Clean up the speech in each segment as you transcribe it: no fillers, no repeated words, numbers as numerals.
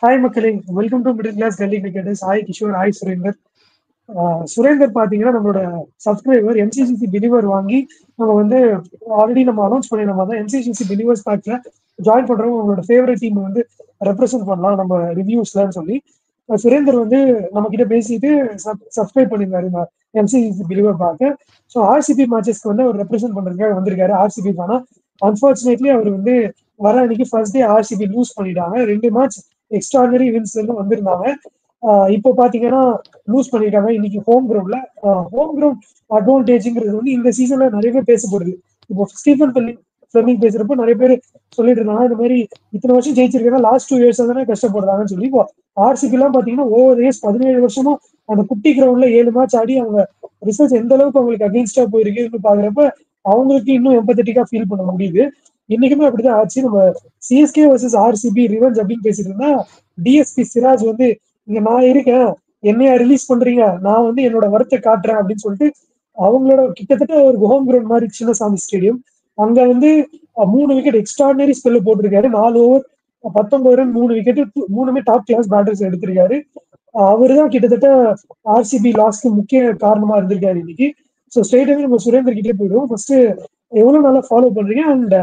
Hi மக்களே, welcome to middle class Delhi cricketers. Hi Kishore, hi Surender. Surender பார்த்தீங்கன்னா நம்மளோட சப்ஸ்கிரைபர் எம்சிசிசி பிலிவர் வாங்கி நம்ம வந்து ஆல்ரெடி நம்ம அனௌன்ஸ் பண்ணிருந்த தான் எம்சிசிசி பிலிவர்ஸ் பேக்ல ஜாயின் பண்றவங்க உங்களோட ஃபேவரட் டீம் வந்து ரெப்ரசென்ட் பண்ணலாம் நம்ம ரிவ்யூஸ்லன்னு சொல்லி சுரேந்தர் வந்து நம்ம கிட்ட பேசிட்டு சப்ஸ்கிரைப் பண்ணியிருந்தாரு இந்த எம்சிசிசி பிலிவர் பேக்கு. ஸோ ஆர்சிபி மேட்சஸ்க்கு வந்து அவர் ரெப்ரசென்ட் பண்றதுக்காக வந்திருக்காரு ஆர்சிபிக்கான. அன்பார்ச்சுனேட்லி அவர் வந்து வர அன்னைக்கு ஃபர்ஸ்ட் டே ஆர்சிபி லூஸ் பண்ணிட்டாங்க. 2 மேட்ச் எக்ஸ்ட்ராடனரி வின்ஸ் வந்திருந்தாங்க. இப்போ பாத்தீங்கன்னா லூஸ் பண்ணிட்டாங்க இன்னைக்கு ஹோம் கிரவுண்ட்ல. ஹோம் கிரவுண்ட் அட்வான்டேஜ்ங்கிறது வந்து இந்த சீசன்ல நிறைய பேர் பேசப்படுது. இப்போ ஸ்டீஃபன் ஃபிளெமிங் பேசுறப்போ நிறைய பேர் சொல்லிட்டு இருந்தாங்க இந்த மாதிரி இத்தனை வருஷம் ஜெயிச்சிருக்கா லாஸ்ட் 2 இயர்ஸ் தானே கஷ்டப்படுறாங்கன்னு சொல்லி. இப்போ ஆர்சிபி எல்லாம் பாத்தீங்கன்னா ஓவர் ஏஜ் 17 வருஷமும் அந்த குட்டி கிரவுண்ட்ல 7 மேட்ச் ஆடி அவங்க ரிசல்ட்ஸ் எந்த அளவுக்கு அவங்களுக்கு அகெயின்ஸ்டா போயிருக்குன்னு பாக்குறப்ப அவங்களுக்கு இன்னும் எம்பத்தட்டிக்கா ஃபீல் பண்ண முடியுது. இன்னைக்குமே அப்படிதான் ஆச்சு. நம்ம சிஎஸ்கே வர்சஸ் ஆர்சிபி ரிவெஞ்ச் அப்படின்னு பேசிட்டு இருந்தா டிஎஸ்பி சிராஜ் வந்து இங்க நான் இருக்கேன், என்னையா ரிலீஸ் பண்றீங்க, நான் வந்து என்னோட வருத்தை காட்டுறேன் அப்படின்னு சொல்லிட்டு அவங்களோட கிட்டத்தட்ட ஒரு ஹோம் கிரவுண்ட் மாதிரி சின்னசாமி ஸ்டேடியம் அங்க வந்து 3 விக்கெட் எக்ஸ்ட்ராடனரி ஸ்பெல்ல போட்டிருக்காரு. 4 ஓவர் 19 ரன் 3 விக்கெட், 3மே டாப் கிளாஸ் பேட்டர்ஸ் எடுத்திருக்காரு. அவரு தான் கிட்டத்தட்ட ஆர்சிபி லாஸ்க்கு முக்கிய காரணமா இருந்திருக்காரு இன்னைக்கு. ஸோ ஸ்ட்ரெயிட்டாவே நம்ம சுரேந்தர் கிட்டே போயிடுவோம். ஃபர்ஸ்ட் எவ்வளவு நல்லா ஃபாலோ பண்றீங்க அண்ட்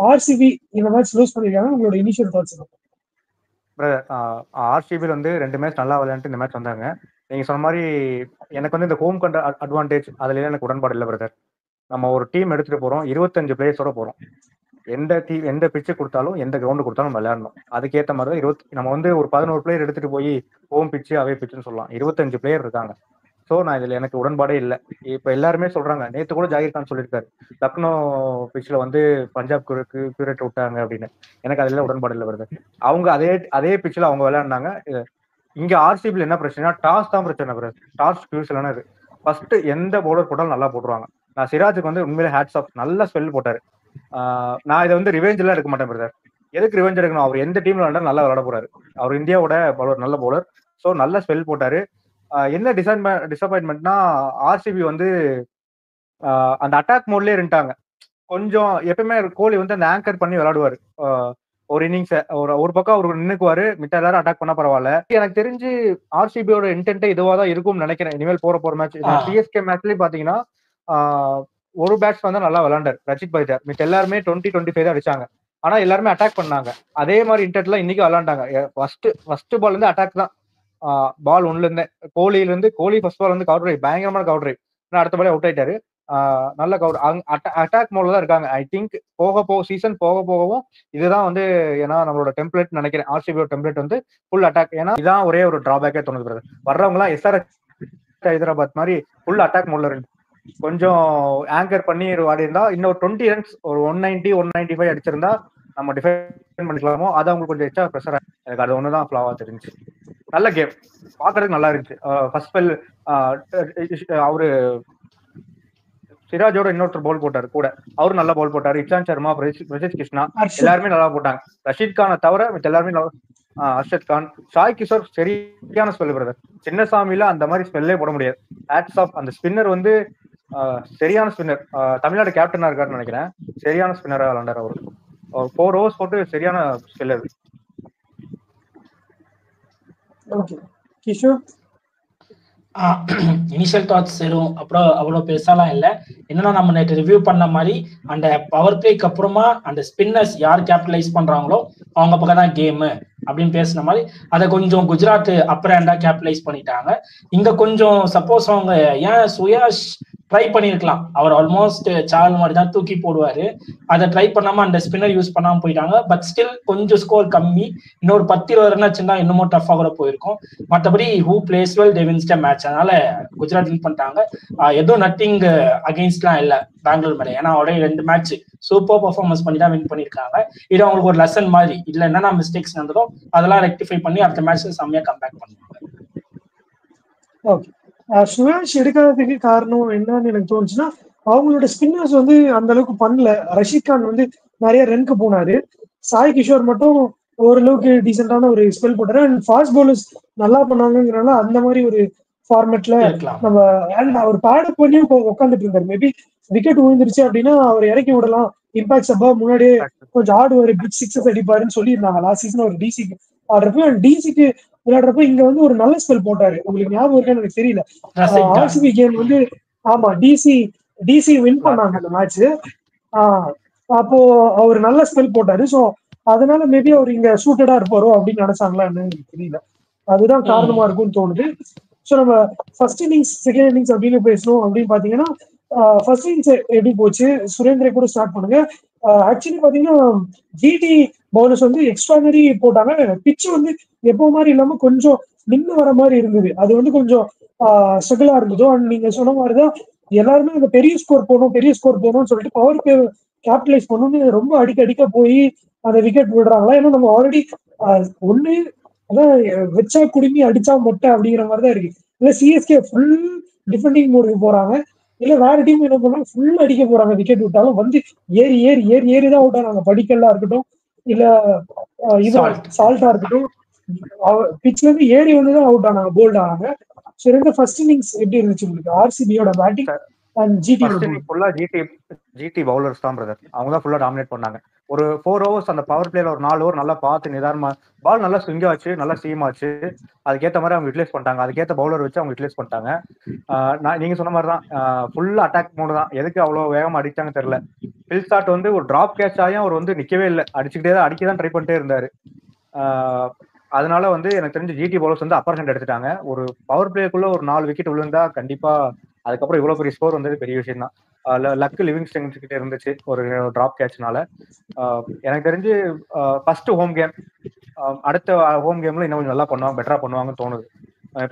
ஆர்சிபி இந்த மேட்ச் லூஸ் பண்ணிருக்காங்க, உங்களோட இனிஷியல் தாட்ஸ்? ஆர்சிபியில் வந்து 2 மேட்ச் நல்லா விளையாண்டு இந்த மேட்ச் வந்தாங்க. நீங்க சொன்ன மாதிரி எனக்கு வந்து இந்த ஹோம் கண்ட அட்வான்டேஜ் அதுல எனக்கு உடன்பாடு இல்லை பிரதர். நம்ம ஒரு டீம் எடுத்துட்டு போறோம், 25 பிளேயர்ஸோட போறோம். எந்த பிச்சு கொடுத்தாலும் எந்த கிரவுண்டு கொடுத்தாலும் நம்ம விளையாடணும். அதுக்கேற்ற மாதிரி தான் நம்ம வந்து ஒரு 11 பிளேயர் எடுத்துட்டு போய் ஹோம் பிச்சு அவே பிச்சுன்னு சொல்லலாம். 25 பிளேயர் இருக்காங்க. ஸோ நான் இதுல எனக்கு உடன்பாடே இல்லை. இப்ப எல்லாருமே சொல்றாங்க, நேற்று கூட ஜாகிர் கான் சொல்லியிருக்காரு லக்னோ பிச்சில் வந்து பஞ்சாப் கியூரேட் விட்டாங்க அப்படின்னு. எனக்கு அதுல உடன்பாடு இல்லை வருது. அவங்க அதே பிச்சில் அவங்க விளையாடினாங்க. இங்க ஆர்சிபியில் என்ன பிரச்சனைனா டாஸ் தான் பிரச்சனை. டாஸ் கியூஸ்லானது ஃபர்ஸ்ட் எந்த பவுலர் போட்டாலும் நல்லா போட்டுருவாங்க. நான் சிராஜுக்கு வந்து உண்மையிலே ஹேட்ஸ் ஆஃப், நல்ல ஸ்பெல் போட்டாரு. நான் இதை வந்து ரிவெஞ்ச் எல்லாம் எடுக்க மாட்டேன் பிரதர். எதுக்கு ரிவெஞ்ச் எடுக்கணும்? அவர் எந்த டீம்ல விளையாண்டா நல்லா விளையாட போறாரு. அவர் இந்தியாவோட பவுலர், நல்ல பவுலர். ஸோ நல்ல ஸ்பெல் போட்டாரு. என்ன டிசப்பாயின்மெண்ட்னா ஆர்சிபி வந்து அந்த அட்டாக் மோட்லயே இருந்துட்டாங்க. கொஞ்சம் எப்பவுமே கோலி வந்து அந்த ஆங்கர் பண்ணி விளையாடுவாரு. ஒரு இன்னிங்ஸ் ஒரு பக்கம் அவரு நின்னுக்குவாரு, மித்த எல்லாரும் அட்டாக் பண்ணா பரவாயில்ல. எனக்கு தெரிஞ்சு ஆர்சிபியோட இன்டென்ட் இதுவா தான் இருக்கும்னு நினைக்கிறேன். இனிமேல் போற மேட்ச் சிஎஸ்கே மேட்ச்லயும் பாத்தீங்கன்னா ஒரு பேட்ஸ்மேன் தான் நல்லா விளையாண்டார், ரச்சித் பைஜர். மித்த எல்லாருமே 20-25 தான் அடிச்சாங்க. ஆனா எல்லாருமே அட்டாக் பண்ணாங்க. அதே மாதிரி இன்டென்ட்ல இன்னைக்கு விளையாண்டாங்க. ஃபர்ஸ்ட் பால் இருந்து அட்டாக் தான். பால் 1ல இருந்தே கோலி ஃபர்ஸ்ட் பால் வந்து கவர் டிரைவ், பயங்கரமான கவர் டிரைவ். அடுத்த பாலே அவுட் ஆயிட்டாரு. நல்ல கவர் அட்டாக் மோட்ல தான் இருக்காங்க. ஐ திங்க் சீசன் போக போகவும் இதுதான் வந்து, ஏன்னா நம்மளோட டெம்ப்ளேட் நினைக்கிறேன், ஆர்சிபியோட டெம்ப்ளேட் வந்து ஃபுல் அட்டாக். ஏன்னா இதான் ஒரே ஒரு டிராபேக்கே தோணுது. வர்றவங்க எல்லாம் எஸ்ஆர்எச் ஹைதராபாத் மாதிரி ஃபுல் அட்டாக் மோட்ல இருக்கு. கொஞ்சம் ஆங்கர் பண்ணி ஆடி இருந்தா இன்னும் 20 ரன்ஸ், ஒரு 190-195 அடிச்சிருந்தா நம்ம டிஃபெண்ட் பண்ணிக்கலாமோ. அது அவங்களுக்கு கொஞ்சம் எக்ஸ்ட்ரா ப்ரெஷர். எனக்கு அது ஒண்ணுதான் ஃபிளாவா தெரிஞ்சு. நல்ல கேம் பாக்குறதுக்கு நல்லா இருந்துச்சு. ஃபர்ஸ்ட் ஸ்பெல் அவரு சிராஜோட இன்னொருத்தர் பவுல் போட்டாரு கூட, அவரும் நல்லா பவுல் போட்டாரு. இஷாந்த் சர்மா, பிரஜேஷ் கிருஷ்ணா எல்லாருமே நல்லா போட்டாங்க. ரஷீத் கானை தவிர மித்த எல்லாருமே அர்ஷத் கான், சாய் கிஷோர் சரியான ஸ்பெல் பிரதர். சின்னசாமியில அந்த மாதிரி ஸ்பெல்லே போட முடியாது. Hats off. அந்த ஸ்பின்னர் வந்து சரியான ஸ்பின்னர். தமிழ்நாடு கேப்டனா இருக்காருன்னு நினைக்கிறேன். சரியான ஸ்பின்னரா விளையாண்டார் அவரு. 4 ஓவர்ஸ் போட்டு சரியான ஸ்பெல்லர். இனிஷியல் தாட்ஸ் எதுவும் அப்புறம் அவ்வளோ பெருசாலாம் இல்லை. என்னன்னா நம்ம நேற்று ரிவ்யூ பண்ண மாதிரி அந்த பவர் பிளேக்கு அப்புறமா அந்த ஸ்பின்னர்ஸ் யார் கேபிட்டலைஸ் பண்றாங்களோ அவங்க பக்கம் தான் கேமு அப்படின்னு பேசின மாதிரி அதை கொஞ்சம் குஜராத் அப்பர் ஹேண்டா கேபிட்டலைஸ் பண்ணிட்டாங்க. இங்க கொஞ்சம் சப்போஸ் அவங்க ஏன் சுயாஷ் ட்ரை பண்ணிருக்கலாம், அவர் ஆல்மோஸ்ட் சாவல் மாதிரி தான் தூக்கி போடுவாரு. அதை ட்ரை பண்ணாம அந்த ஸ்பின்னர் யூஸ் பண்ணாம போயிட்டாங்க. பட் ஸ்டில் கொஞ்சம் ஸ்கோர் கம்மி. இன்னொரு 10-20 ரன் ஆச்சுன்னா இன்னமும் டஃபா கூட போயிருக்கும். மற்றபடி who plays well they wins the match. அதனால குஜராத் வின் பண்ணிட்டாங்க. எதுவும் நத்திங் அகெயின்ஸ்ட்லாம் இல்லை பெங்களூர் மேலே. ஏன்னா உடைய 2 மேட்ச் சூப்பர் பர்ஃபார்மன்ஸ் பண்ணி தான் வின் பண்ணியிருக்காங்க. இது அவங்களுக்கு ஒரு லெசன் மாதிரி. இதுல என்னென்ன மிஸ்டேக்ஸ் நடந்ததோ அதெல்லாம் ரெக்டிஃபை பண்ணி அடுத்த மேட்ச் செம்மையா கம்பேக் பண்ணுவாங்க. ஓகே, சுயாஷ் எடுக்காததுக்கு காரணம் என்னன்னு எனக்கு தோணுச்சுன்னா அவங்களோட ஸ்பின்னர்ஸ் வந்து அந்த அளவுக்கு பண்ணல. ரஷீத் கான் வந்து நிறைய ரன்க்கு போனாரு. சாய் கிஷோர் மட்டும் ஓரளவுக்கு டீசென்டான ஒரு ஸ்பெல் போட்டாரு. அண்ட் ஃபாஸ்ட் பவுலர்ஸ் நல்லா பண்ணாங்கிறனால அந்த மாதிரி ஒரு ஃபார்மேட்ல நம்ம அவர் பேட் பண்ணியும் உட்காந்துட்டு இருந்தாரு. மேபி விக்கெட் விழுந்துருச்சு அப்படின்னா அவர் இறக்கி விடலாம், இம்பாக்ட் சப்பா முன்னாடியே கொஞ்சம் ஆடுவாரு, பிக் சிக்ஸஸ் அடிப்பாருன்னு சொல்லியிருந்தாங்க. லாஸ்ட் சீசன் ஒரு டிசி ஆடுறப்ப டிசிக்கு விளையாடுறப்ப இங்க வந்து ஒரு நல்ல ஸ்பெல் போட்டாரு. உங்களுக்கு ஞாபகம் இருக்கான்னு எனக்கு தெரியல. ஆர்சிபி கேம் வந்து ஆமா டிசி வின் பண்ணாங்க அந்த மேட்ச். அப்போ அவர் நல்ல ஸ்பெல் போட்டாரு. ஸோ அதனால மேபி அவர் இங்க சூட்டடா இருப்பாரோ அப்படின்னு நினைச்சாங்களா என்னன்னு எனக்கு தெரியல. அதுதான் காரணமா இருக்கும்னு தோணுது. ஸோ நம்ம ஃபர்ஸ்ட் இன்னிங்ஸ் செகண்ட் இன்னிங்ஸ் அப்படின்னு பேசணும் அப்படின்னு பாத்தீங்கன்னா ஃபர்ஸ்ட் இன்னிங்ஸ் எப்படி போச்சு சுரேந்திர கூட ஸ்டார்ட் பண்ணுங்க. ஆக்சுவலி பாத்தீங்கன்னா ஜிடி பவுலர்ஸ் வந்து எக்ஸ்ட்ரானரி போட்டாங்க. பிச்சு வந்து எப்போ மாதிரி இல்லாம கொஞ்சம் நின்று வர மாதிரி இருந்தது. அது வந்து கொஞ்சம் ஸ்ட்ரகிளா இருந்ததோ. அண்ட் நீங்க சொன்ன மாதிரிதான் எல்லாருமே அந்த பெரிய ஸ்கோர் போகணும்னு சொல்லிட்டு பவர் பிளே கேபிட்டலைஸ் பண்ணணும்னு ரொம்ப அடிக்க போய் அந்த விக்கெட் விடுறாங்களா. ஏன்னா நம்ம ஆல்ரெடி ஒண்ணு அதான் வச்சா குடுமி அடிச்சா மொட்டை அப்படிங்கிற மாதிரிதான் இருக்கு. இல்ல சிஎஸ்கே ஃபுல் டிஃபெண்டிங் மோடுக்கு போறாங்க, இல்ல வேற டீம் என்ன பண்ணாங்க ஃபுல் அடிக்க போறாங்க. விக்கெட் விட்டாலும் வந்து ஏறி தான் அவுட் ஆனாங்க. படிக்கல்லாம் இருக்கட்டும் இல்ல இது சால்ட்டா இருக்கட்டும், பிச்ல இருந்து ஏறி வந்துதான் அவுட் ஆனாங்க, போல்ட் ஆனாங்க. சோ இந்த ஃபர்ஸ்ட் இன்னிங்ஸ் எப்படி இருந்துச்சு உங்களுக்கு ஆர்சிபியோட பேட்டிங் அண்ட் ஜிடி பவுலர்ஸ் தான் பிரதர். அவங்க தான் ஃபுல்லா டாமினேட் பண்ணாங்க. ஒரு 4 ஓவர்ஸ் அந்த பவர் பிளேல ஒரு 4 ஓவர் நல்லா பார்த்து நிதானமா பால் நல்லா ஸ்விங் ஆச்சு, நல்லா சீம் ஆச்சு. அதுக்கேற்ற மாதிரி அவங்க யூட்டிலைஸ் பண்ணிட்டாங்க. அதுக்கேற்ற பவுலர் வச்சு அவங்க யூட்டிலைஸ் பண்ணிட்டாங்க. நீங்க சொன்ன மாதிரி தான் ஃபுல் அட்டாக் மோடு தான். எதுக்கு அவ்வளவு வேகமா அடிச்சாங்க தெரியல. பில் ஷாட் வந்து ஒரு டிராப் கேட்ச் ஆகியும் அவர் வந்து நிக்கவே இல்லை, அடிக்கதான் ட்ரை பண்ணிட்டே இருந்தாரு. அதனால வந்து எனக்கு தெரிஞ்சு ஜிடி பவுலர்ஸ் வந்து அப்பர் ஹேண்ட் எடுத்துட்டாங்க. ஒரு பவர் பிளேக்குள்ள ஒரு 4 விக்கெட் விழுந்தா கண்டிப்பா அதுக்கப்புறம் இவ்வளவு பெரிய ஸ்கோர் வந்தது பெரிய விஷயம் தான். லக்கு லிவிங்ஸ்டன் கிட்ட இருந்துச்சு ஒரு டிராப் கேட்ச்னால. எனக்கு தெரிஞ்சு ஃபர்ஸ்ட் ஹோம் கேம், அடுத்த ஹோம் கேம்ல இன்னும் கொஞ்சம் நல்லா பண்ணுவாங்க, பெட்டரா பண்ணுவாங்கன்னு தோணுது.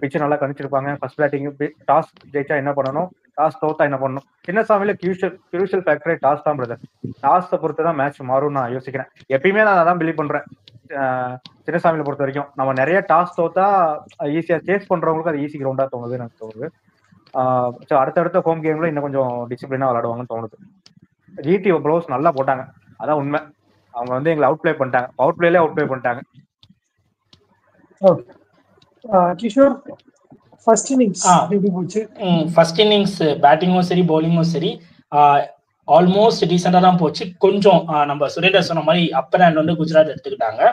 பிச்சு நல்லா கணிச்சிருப்பாங்க. ஃபர்ஸ்ட் பேட்டிங் டாஸ் ஜெயிச்சா என்ன பண்ணணும், டாஸ் தோத்தா என்ன பண்ணணும். சின்னசாமியில கிரூஷியல் ஃபேக்டரே டாஸ் தான் பிரதர். டாஸை பொறுத்து தான் மேட்ச் மாறும் நான் யோசிக்கிறேன். எப்பயுமே நான் அதான் பிலீவ் பண்றேன். சின்னசாமியில பொறுத்த வரைக்கும் நம்ம நிறைய டாஸ் தோத்தா ஈஸியா சேஸ் பண்றவங்களுக்கு அது ஈஸி கிரவுண்டா தோணுது எனக்கு தோணுது. அடுத்தடுத்த ஹோம் கேம்ல இன்னும் கொஞ்சம் டிசிப்ளினா விளையாடுவாங்கன்னு தோணுது. ஜிடி ப்ளோஸ் நல்லா போட்டாங்க, அதான் உண்மை. அவங்க வந்து எங்களை அவுட் பிளே பண்ணிட்டாங்க, பவர் பிளேல அவுட் பிளே பண்ணிட்டாங்க. கிஷோர் ஃபர்ஸ்ட் இன்னிங்ஸ் எப்படி போச்சு? ஃபர்ஸ்ட் இன்னிங்ஸ் பேட்டிங்கும் சரி பவுலிங்கும் சரி ஆல்மோஸ்ட் டீசெண்டா தான் போச்சு. கொஞ்சம் நம்ம சுரேந்தர் சொன்ன மாதிரி அப்பர் ஹேண்ட் வந்து குஜராத் எடுத்துக்கிட்டாங்க.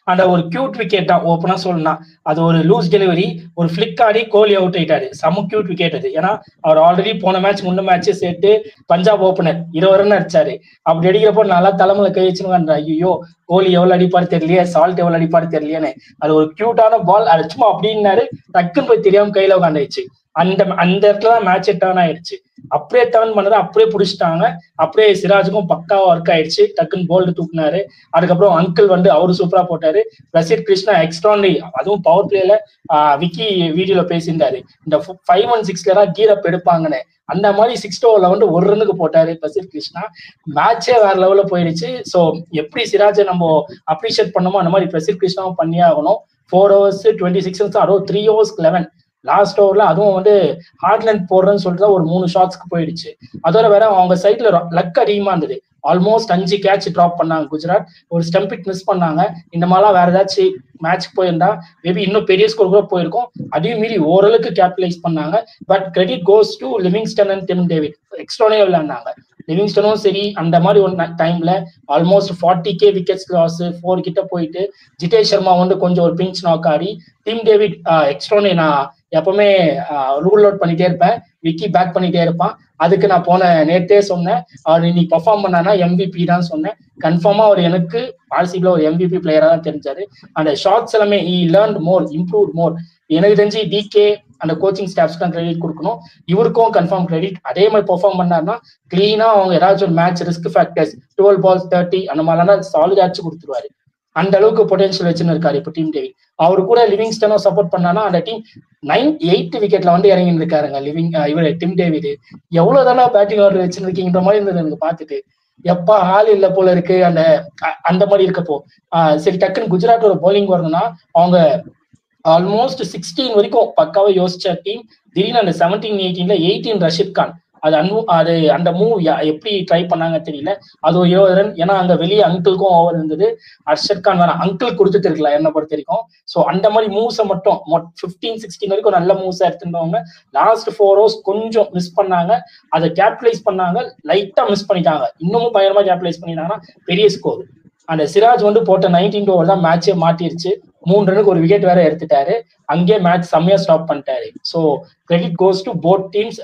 அந்த ஒரு கியூட் விக்கெட் தான் ஓப்பனா சொல்லலாம். அது ஒரு லூஸ் டெலிவரி, ஒரு ஃபிளிக் ஆடி கோலி அவுட் ஆயிட்டாரு. செம கியூட் விக்கெட் அது. ஏன்னா அவர் ஆல்ரெடி போன முன்ன மேட்ச் சேர்த்து பஞ்சாப் ஓப்பனர் 20 ரன் அடிச்சாரு. அப்படி அடிக்கிறப்போ நல்லா தலைமையில கை வச்சுன்னு ஐயோ கோலி எவ்வளவு அடிப்பாரு தெரியலையே, சால்ட் எவ்வளவு அடிப்பாரு தெரியலையேன்னு. அது ஒரு கியூட்டான பால், அது சும்மா அப்படின்னாரு, டக்குன்னு போய் தெரியாம கையில உட்காந்துச்சு. அந்த இடத்துலதான் மேட்ச் டர்ன் ஆயிடுச்சு. அப்படியே டர்ன் பண்ணதை அப்படியே பிடிச்சிட்டாங்க. அப்படியே சிராஜுக்கும் பக்காவா ஒர்க் ஆயிடுச்சு. டக்குன்னு போல்டு தூக்குனாரு. அதுக்கப்புறம் அங்கிள் வந்து அவரு சூப்பரா போட்டாரு. பிரசித் கிருஷ்ணா எக்ஸ்ட்ரானரி, அதுவும் பவர் பிளேல விக்கி வீடியோல பேசியிருந்தாரு, இந்த 5-1-6 தான் கீர் அப் எடுப்பாங்கன்னு. அந்த மாதிரி 6 ஓவர்ல வந்து 1 ரன்னுக்கு போட்டாரு பிரசித் கிருஷ்ணா. மேட்சே வேற லெவல்ல போயிடுச்சு. ஸோ எப்படி சிராஜை நம்ம அப்ரிஷியேட் பண்ணோமோ அந்த மாதிரி பிரசித் கிருஷ்ணாவும் பண்ணியே ஆகணும். 4 overs 26 runs, அதுவும் 3 overs 11 லாஸ்ட் ஓவர்ல, அதுவும் வந்து ஹார்ட்லேண்ட் போடுறேன்னு சொல்லிட்டு ஒரு 3 ஷாட்ஸ்க்கு போயிடுச்சு. அதோட வேற அவங்க சைட்ல லக் அதிகமா இருந்தது. ஆல்மோஸ்ட் 5 கேட்ச் டிராப் பண்ணாங்க குஜராத், ஒரு ஸ்டம்பிட் மிஸ் பண்ணாங்க. இந்த மாதிரிலாம் வேற ஏதாச்சும் மேட்ச்க்கு போயிருந்தா மேபி இன்னும் பெரிய ஸ்கோர் கூட போயிருக்கும். அதையும் மீறி ஓரளவுக்கு கேபிட்டலைஸ் பண்ணாங்க. But credit goes to Livingstone and Tim David. எக்ஸ்ட்ரானே விளையாண்டாங்க. லிவிங்ஸ்டனும் சரி அந்த மாதிரி ஒரு டைம்ல ஆல்மோஸ்ட் 40k விக்கெட்ஸ் லாஸ், 4 கிட்ட போயிட்டு ஜிதேஷ் சர்மா வந்து கொஞ்சம் ஒரு பிஞ்ச் நாக் ஆடி, டிம் டேவிட் எக்ஸ்ட்ரானே நான் எப்பவுமே ரூல் அவுட் பண்ணிட்டே இருப்பேன், விக்கி பேக் பண்ணிட்டே இருப்பான். அதுக்கு நான் நேற்றே சொன்னேன், அவர் இன்னைக்கு பர்ஃபார்ம் பண்ணானா MVP தான் சொன்னேன். கன்ஃபார்மா அவர் எனக்கு ஆர்சிபில ஒரு MVP பிளேயரா தான் தெரிஞ்சாரு. அந்த ஷாட்ஸ் எல்லாமே he learned more, improved more. எனக்கு தெரிஞ்சு டிகே அந்த கோச்சிங் ஸ்டாஃப்ஸ்க்கு கிரெடிட் கொடுக்கணும், இவருக்கும் கன்ஃபார்ம் கிரெடிட். அதே மாதிரி பெர்ஃபார்ம் பண்ணாருன்னா கிளீனா அவங்க ஏதாச்சும் ஒரு மேட்ச் ரிஸ்க் ஃபேக்டர்ஸ் 12 balls 30 அந்த மாதிரிலாம் சாலிட் ஆச்சு கொடுத்துருவாரு. அந்த அளவுக்கு பொட்டன்ஷியல் வச்சுன்னு இருக்காரு இப்போ டீம் டேவிட். அவரு கூட லிவிங்ஸ்டனும் சப்போர்ட் பண்ணானா அந்த டீம் 8 விக்கெட்ல வந்து இறங்கி இருக்காருங்க. இவர் டிம் டேவிட் எவ்வளவுதானா பேட்டிங் ஆர்டர் வச்சுருக்கீங்கிற மாதிரி இருந்தது எனக்கு பார்த்துட்டு. எப்பா ஆள் இல்ல போல இருக்கு அந்த மாதிரி இருக்கப்போ சரி டக்குன்னு குஜராத் ஒரு பவுலிங் வரணும்னா அவங்க ஆல்மோஸ்ட் 16 வரைக்கும் பக்காவா யோசிச்ச டீம். திடீர்னு அந்த 17-18ல 18 ரஷித் கான் அது அந்த மூவ் எப்படி ட்ரை பண்ணாங்க தெரியல. அது ஒரு 20 ரன். ஏன்னா அங்க வெளியே அங்கிளுக்கும் ஓவர் இருந்தது, அர்ஷத் கான் வேணாம் அங்கிள் கொடுத்துட்டு இருக்கலாம் என்ன பொறுத்த வரைக்கும். ஸோ அந்த மாதிரி மூவ்ஸை மட்டும் 15-16 வரைக்கும் நல்ல மூவ்ஸா எடுத்துருந்தவங்க லாஸ்ட் 4 overs கொஞ்சம் மிஸ் பண்ணாங்க. அதை கேபிட்டலைஸ் பண்ணாங்க, லைட்டா மிஸ் பண்ணிட்டாங்க. இன்னமும் பயங்கரமா கேபிட்டலைஸ் பண்ணிட்டாங்கன்னா பெரிய ஸ்கோர். அந்த சிராஜ் வந்து போட்ட 19 over தான் மேட்சே மாட்டிருச்சு. 3 ரனுக்கு ஒரு விக்கெட் வேற எடுத்துட்டாரு. அங்கே மேட்ச் செம்மையா ஸ்டாப் பண்ணிட்டாரு. So credit goes to both teams.